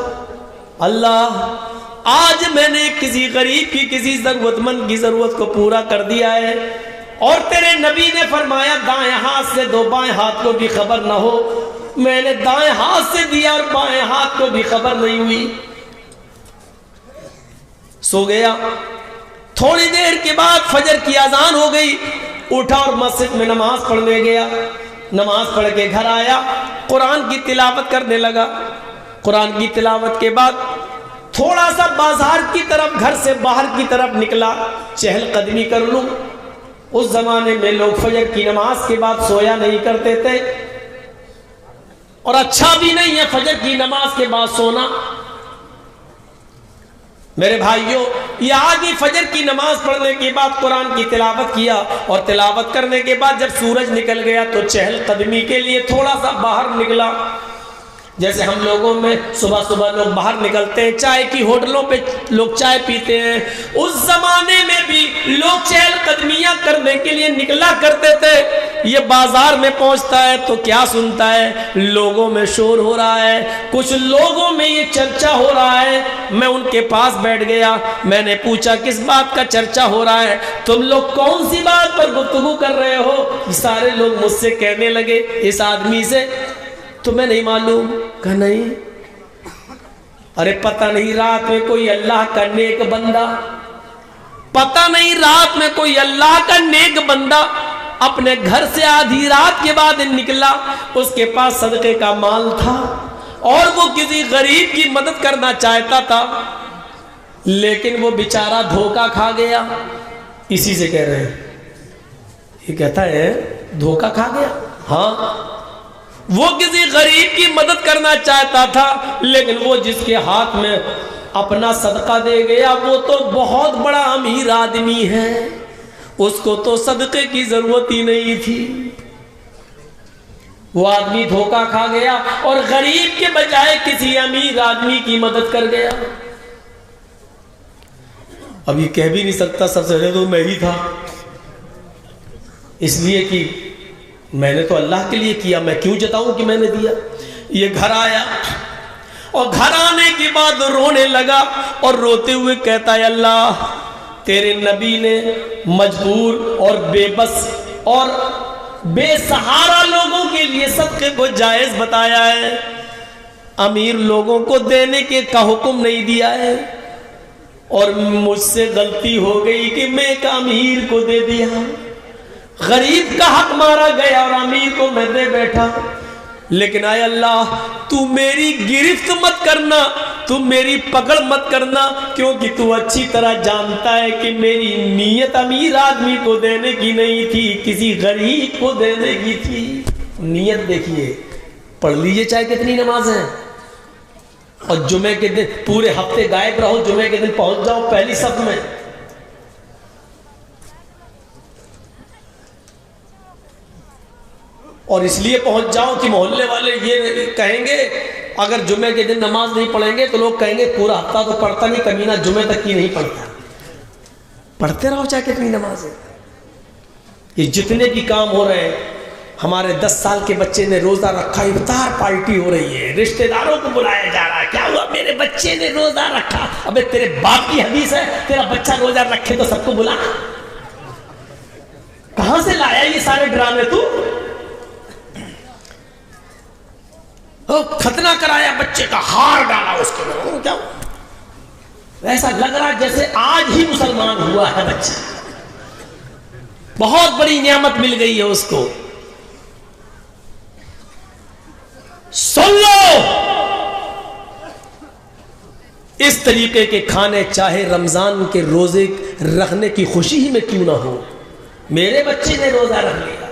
اللہ آج میں نے کسی غریب کی، کسی ضرورت مند کی ضرورت کو پورا کر دیا ہے، اور تیرے نبی نے فرمایا دائیں ہاتھ سے دو بائیں ہاتھ کو بھی خبر نہ ہو. میں نے دائیں ہاتھ سے دیا اور بائیں ہاتھ کو بھی خبر نہیں ہوئی. سو گیا. تھوڑی دیر کے بعد فجر کی اذان ہو گئی. اٹھا اور مسجد میں نماز پڑھنے گیا. نماز پڑھ کے گھر آیا, قرآن کی تلاوت کرنے لگا. قرآن کی تلاوت کے بعد تھوڑا سا بازار کی طرف, گھر سے باہر کی طرف نکلا, چہل قدمی کر لوں. اس زمانے میں لوگ فجر کی نماز کے بعد سویا نہیں کرتے تھے, اور اچھا بھی نہیں ہے فجر کی نماز کے بعد سونا. میرے بھائیوں, یہ آدمی فجر کی نماز پڑھنے کے بعد قرآن کی تلاوت کیا, اور تلاوت کرنے کے بعد جب سورج نکل گیا تو چہل قدمی کے لیے تھوڑا سا باہر نکلا. جیسے ہم لوگوں میں صبح صبح لوگ باہر نکلتے ہیں, چائے کی ہوٹلوں پہ لوگ چائے پیتے ہیں, اس زمانے میں بھی لوگ چہل قدمیاں کرنے کے لیے نکلا کرتے تھے. یہ بازار میں پہنچتا ہے تو کیا سنتا ہے, لوگوں میں شور ہو رہا ہے, کچھ لوگوں میں یہ چرچا ہو رہا ہے. میں ان کے پاس بیٹھ گیا, میں نے پوچھا کس بات کا چرچا ہو رہا ہے, تم لوگ کون سی بات پر گفتگو کر رہے ہو؟ سارے لوگ مجھ سے کہنے لگے اس آدمی سے, تمہیں نہیں معلوم؟ کہا نہیں. ارے پتہ نہیں رات میں کوئی اللہ کا نیک بندہ, پتہ نہیں رات میں کوئی اللہ کا نیک بندہ اپنے گھر سے آدھی رات کے بعد نکلا, اس کے پاس صدقے کا مال تھا اور وہ کسی غریب کی مدد کرنا چاہتا تھا, لیکن وہ بیچارہ دھوکہ کھا گیا. اسی سے کہہ رہے ہیں, یہ کہتا ہے دھوکہ کھا گیا. ہاں, وہ کسی غریب کی مدد کرنا چاہتا تھا, لیکن وہ جس کے ہاتھ میں اپنا صدقہ دے گیا وہ تو بہت بڑا امیر آدمی ہے, اس کو تو صدقے کی ضرورت ہی نہیں تھی. وہ آدمی دھوکہ کھا گیا اور غریب کے بجائے کسی امیر آدمی کی مدد کر گیا. اب یہ کہہ بھی نہیں سکتا سب سے پہلے تو میں ہی تھا, اس لیے کہ میں نے تو اللہ کے لیے کیا, میں کیوں جتاؤں کہ میں نے دیا. یہ گھر آیا اور گھر آنے کے بعد رونے لگا اور روتے ہوئے کہتا ہے اللہ تیرے نبی نے مجبور اور بے بس اور بے سہارا لوگوں کے لیے صدقے کو جائز بتایا ہے, امیر لوگوں کو دینے کے کا حکم نہیں دیا ہے, اور مجھ سے غلطی ہو گئی کہ میں ایک امیر کو دے دیا, غریب کا حق مارا گیا اور امیر کو میں دے بیٹھا. لیکن اے اللہ تو میری گرفت مت کرنا, تو میری پکڑ مت کرنا, کیونکہ تو اچھی طرح جانتا ہے کہ میری نیت امیر آدمی کو دینے کی نہیں تھی, کسی غریب کو دینے کی تھی. نیت دیکھیے, پڑھ لیجئے چاہے کتنی نمازیں, اور جمعے کے دن پورے ہفتے غائب رہو, جمعے کے دن پہنچ جاؤ پہلی صف میں. اور اس لیے پہنچ جاؤ کہ محلے والے یہ کہیں گے اگر جمعے کے دن نماز نہیں پڑھیں گے تو لوگ کہیں گے پورا ہفتہ تو پڑھتا نہیں, کمینہ جمعے تک کی نہیں پڑھتا. پڑھتے رہو چاہے کتنی نمازیں. یہ جتنے بھی کام ہو رہے ہیں, ہمارے 10 سال کے بچے نے روزہ رکھا, افطار پارٹی ہو رہی ہے, رشتہ داروں کو بلایا جا رہا ہے, کیا ہوا میرے بچے نے روزہ رکھا. ابے تیرے باپ کی حدیث ہے تیرا بچہ روزہ رکھے تو سب کو بلا. کہاں سے لایا یہ سارے ڈرامے تو؟ ختنہ کرایا بچے کا, ہار ڈالا اس کے اوپر, کیا ایسا لگ رہا جیسے آج ہی مسلمان ہوا ہے بچہ, بہت بڑی نعمت مل گئی ہے اس کو. سن لو, اس طریقے کے کھانے چاہے رمضان کے روزے رکھنے کی خوشی ہی میں کیوں نہ ہو. میرے بچے نے روزہ رکھ لیا,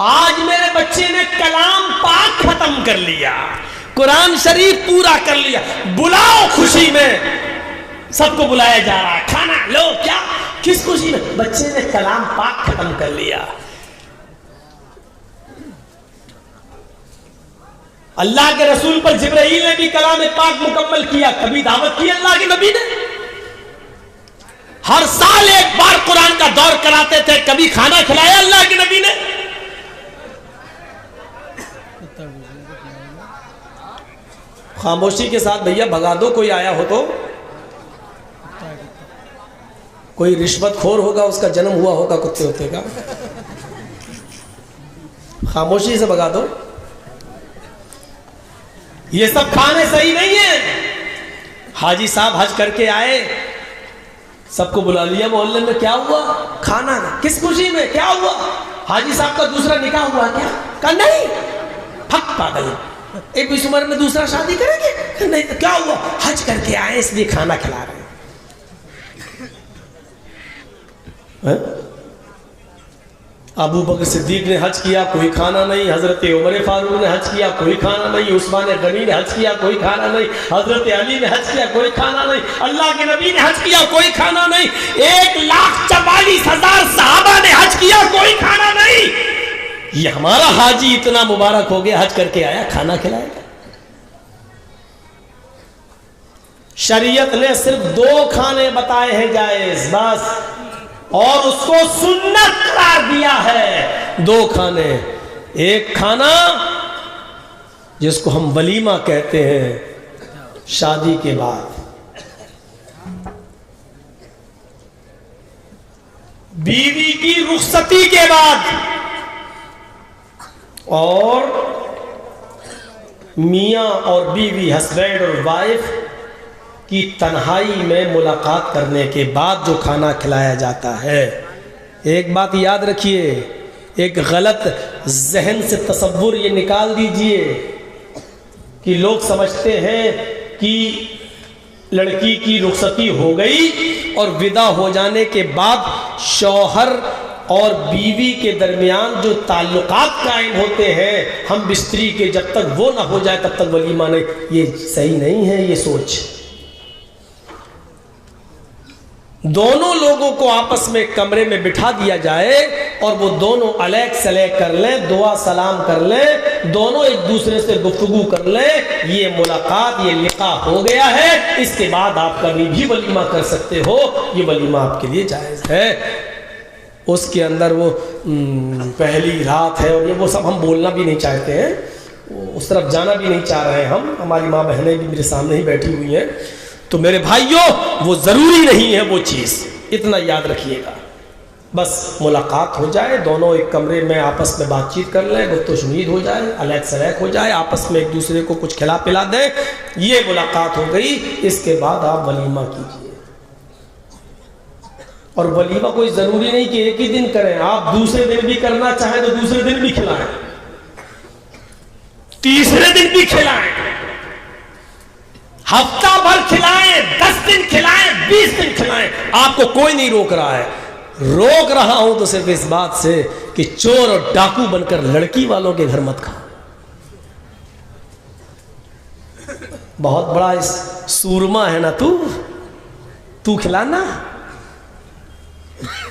آج میرے بچے نے کلام پاک ختم کر لیا, قرآن شریف پورا کر لیا, بلاؤ خوشی میں, سب کو بلایا جا رہا ہے, کھانا لو, کیا کس خوشی میں؟ بچے نے کلام پاک ختم کر لیا. اللہ کے رسول پر جبرائیل نے بھی کلام پاک مکمل کیا, کبھی دعوت کی اللہ کے نبی نے؟ ہر سال ایک بار قرآن کا دور کراتے تھے, کبھی کھانا کھلایا اللہ کے نبی نے؟ خاموشی کے ساتھ بھیا بھگا دو, کوئی آیا ہو تو. کوئی رشوت خور ہوگا, اس کا جنم ہوا ہوگا کتے ہوتے کا. خاموشی سے بھگا دو. یہ سب کھانے صحیح نہیں ہیں. حاجی صاحب حج کر کے آئے, سب کو بلا لیا محلے میں, کیا ہوا؟ کھانا نہیں. کس خوشی میں؟ کیا ہوا؟ حاجی صاحب کا دوسرا نکاح ہوا کیا؟ کہا نہیں. پھک پاگل, ایک اس عمر میں دوسرا شادی کریں گے؟ نہیں. تو کیا ہوا؟ حج کر کے آئے اس لیے کھانا کھلا رہے ہیں. ابو بکر صدیق نے حج کیا, کوئی کھانا نہیں. حضرت عمر فاروق نے حج کیا, کوئی کھانا نہیں. عثمان غنی نے حج کیا, کوئی کھانا نہیں. حضرت علی نے حج کیا, کوئی کھانا نہیں. اللہ کے نبی نے حج کیا, کوئی کھانا نہیں. 1,44,000 صحابہ نے حج کیا, کوئی کھانا نہیں. یہ ہمارا حاجی اتنا مبارک ہو گیا, حج کر کے آیا, کھانا کھلائے گا. شریعت نے صرف 2 کھانے بتائے ہیں جائز بس, اور اس کو سنت قرار دیا ہے. 2 کھانے. ایک کھانا جس کو ہم ولیمہ کہتے ہیں شادی کے بعد, بیوی کی رخصتی کے بعد, اور میاں اور بیوی, ہسبینڈ اور وائف کی تنہائی میں ملاقات کرنے کے بعد جو کھانا کھلایا جاتا ہے. ایک بات یاد رکھیے, ایک غلط ذہن سے تصور یہ نکال دیجئے کہ لوگ سمجھتے ہیں کہ لڑکی کی رخصتی ہو گئی اور ودا ہو جانے کے بعد شوہر اور بیوی کے درمیان جو تعلقات قائم ہوتے ہیں ہم بستری کے, جب تک وہ نہ ہو جائے تب تک ولیمہ نہیں. یہ صحیح نہیں ہے یہ سوچ. دونوں لوگوں کو آپس میں کمرے میں بٹھا دیا جائے اور وہ دونوں علیک سلیک کر لیں, دعا سلام کر لیں, دونوں ایک دوسرے سے گفتگو کر لیں, یہ ملاقات, یہ لقاء ہو گیا ہے. اس کے بعد آپ کبھی بھی ولیمہ کر سکتے ہو, یہ ولیمہ آپ کے لیے جائز ہے. اس کے اندر وہ پہلی رات ہے اور یہ وہ سب ہم بولنا بھی نہیں چاہتے ہیں, اس طرف جانا بھی نہیں چاہ رہے ہیں ہم. ہماری ماں بہنیں بھی میرے سامنے ہی بیٹھی ہوئی ہیں. تو میرے بھائیوں, وہ ضروری نہیں ہے وہ چیز, اتنا یاد رکھیے گا. بس ملاقات ہو جائے, دونوں ایک کمرے میں آپس میں بات چیت کر لیں, گفت و شنید ہو جائے, علیک سلیک ہو جائے, آپس میں ایک دوسرے کو کچھ کھلا پلا دیں, یہ ملاقات ہو گئی. اس کے بعد آپ ولیمہ کیجئے. اور ولیمہ کوئی ضروری نہیں کہ ایک ہی دن کریں, آپ دوسرے دن بھی کرنا چاہیں تو دوسرے دن بھی کھلائیں, تیسرے دن بھی کھلائیں, ہفتہ بھر کھلائیں, 10 دن کھلائیں, 20 دن کھلائیں, آپ کو کوئی نہیں روک رہا ہے. روک رہا ہوں تو صرف اس بات سے کہ چور اور ڈاکو بن کر لڑکی والوں کے گھر مت کھاؤ. بہت بڑا اس سورما ہے نا تو کھلانا.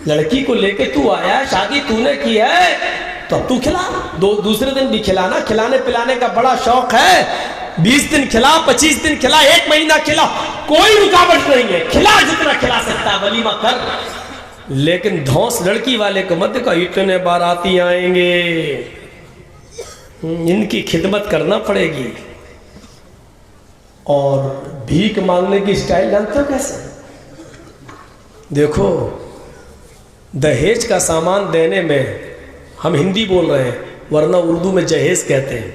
لڑکی کو لے کے تو آیا, شادی تو نے کی ہے, تو اب تو کھلا. دوسرے دن بھی کھلانا. کھلانے پلانے کا بڑا شوق ہے, 20 دن کھلا, 25 دن کھلا, 1 مہینہ کھلا, کوئی رکاوٹ نہیں ہے. کھلا جتنا کھلا سکتا ہے, ولیمہ کر. لیکن دھوس لڑکی والے کو مت کہو اتنے باراتی آئیں گے, ان کی خدمت کرنا پڑے گی. اور بھیک مانگنے کی سٹائل جانتے ہو کیسے؟ دیکھو, دہیج کا سامان دینے میں ہم ہندی بول رہے ہیں, ورنہ اردو میں جہیز کہتے ہیں.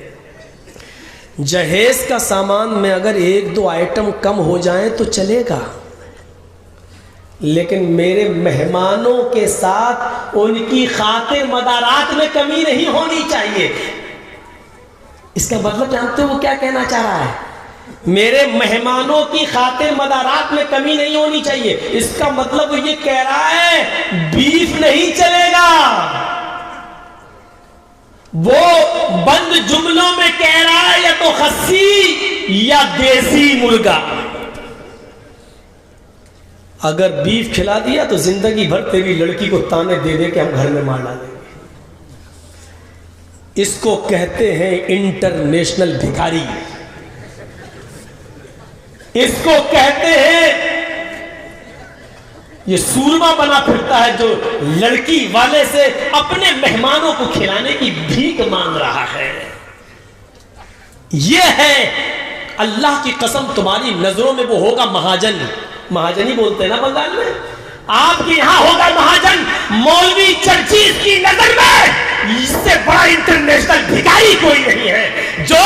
جہیز کا سامان میں اگر 1-2 آئٹم کم ہو جائیں تو چلے گا, لیکن میرے مہمانوں کے ساتھ ان کی خاطر مدارات میں کمی نہیں ہونی چاہیے. اس کا مطلب جانتے ہو وہ کیا کہنا چاہ رہا ہے؟ میرے مہمانوں کی خاطر مدارات میں کمی نہیں ہونی چاہیے. اس کا مطلب یہ کہہ رہا ہے بیف نہیں چلے گا. وہ بند جملوں میں کہہ رہا ہے یا تو خسی یا دیسی مرغا. اگر بیف کھلا دیا تو زندگی بھر تیری لڑکی کو تانے دے دے کہ ہم گھر میں مار ڈالیں گے. اس کو کہتے ہیں انٹرنیشنل بھکاری. اس کو کہتے ہیں یہ سورما بنا پھرتا ہے جو لڑکی والے سے اپنے مہمانوں کو کھلانے کی بھیک مانگ رہا ہے. یہ ہے اللہ کی قسم تمہاری نظروں میں وہ ہوگا مہاجن. مہاجن ہی بولتے ہیں نا بنگال میں. آپ کے یہاں ہوگا مہاجن. مولوی چرچیز کی نظر میں اس سے بڑا انٹرنیشنل بھکاری کوئی نہیں ہے جو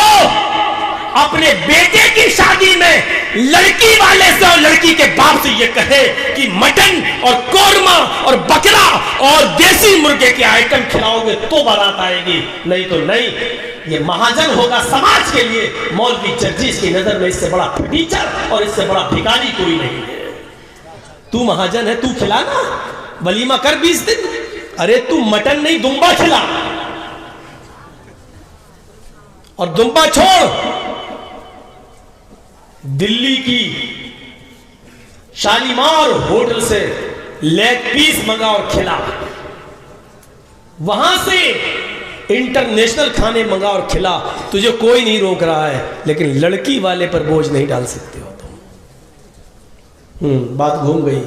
اپنے بیٹے کی شادی میں لڑکی والے سے اور لڑکی کے باپ سے یہ کہے کہ مٹن اور قورمہ اور بکرا اور دیسی مرغے کے آئٹم کھلاؤ گے تو بارات آئے گی، نہیں تو نہیں۔ یہ مہاجن ہوگا سماج کے لیے۔ مولوی جرجیس کی نظر میں اس سے بڑا فرنیچر اور اس سے بڑا بھکاری کوئی نہیں ہے۔ تو مہاجن ہے، تو کھلانا، ولیمہ کر 20 دن۔ ارے تو مٹن نہیں دمبا کھلا، اور دمبا چھوڑ، دلی کی شالیمار ہوٹل سے لیگ پیس منگا اور کھلا، وہاں سے انٹرنیشنل کھانے منگا اور کھلا، تجھے کوئی نہیں روک رہا ہے، لیکن لڑکی والے پر بوجھ نہیں ڈال سکتے ہو تم۔ بات گھوم گئی۔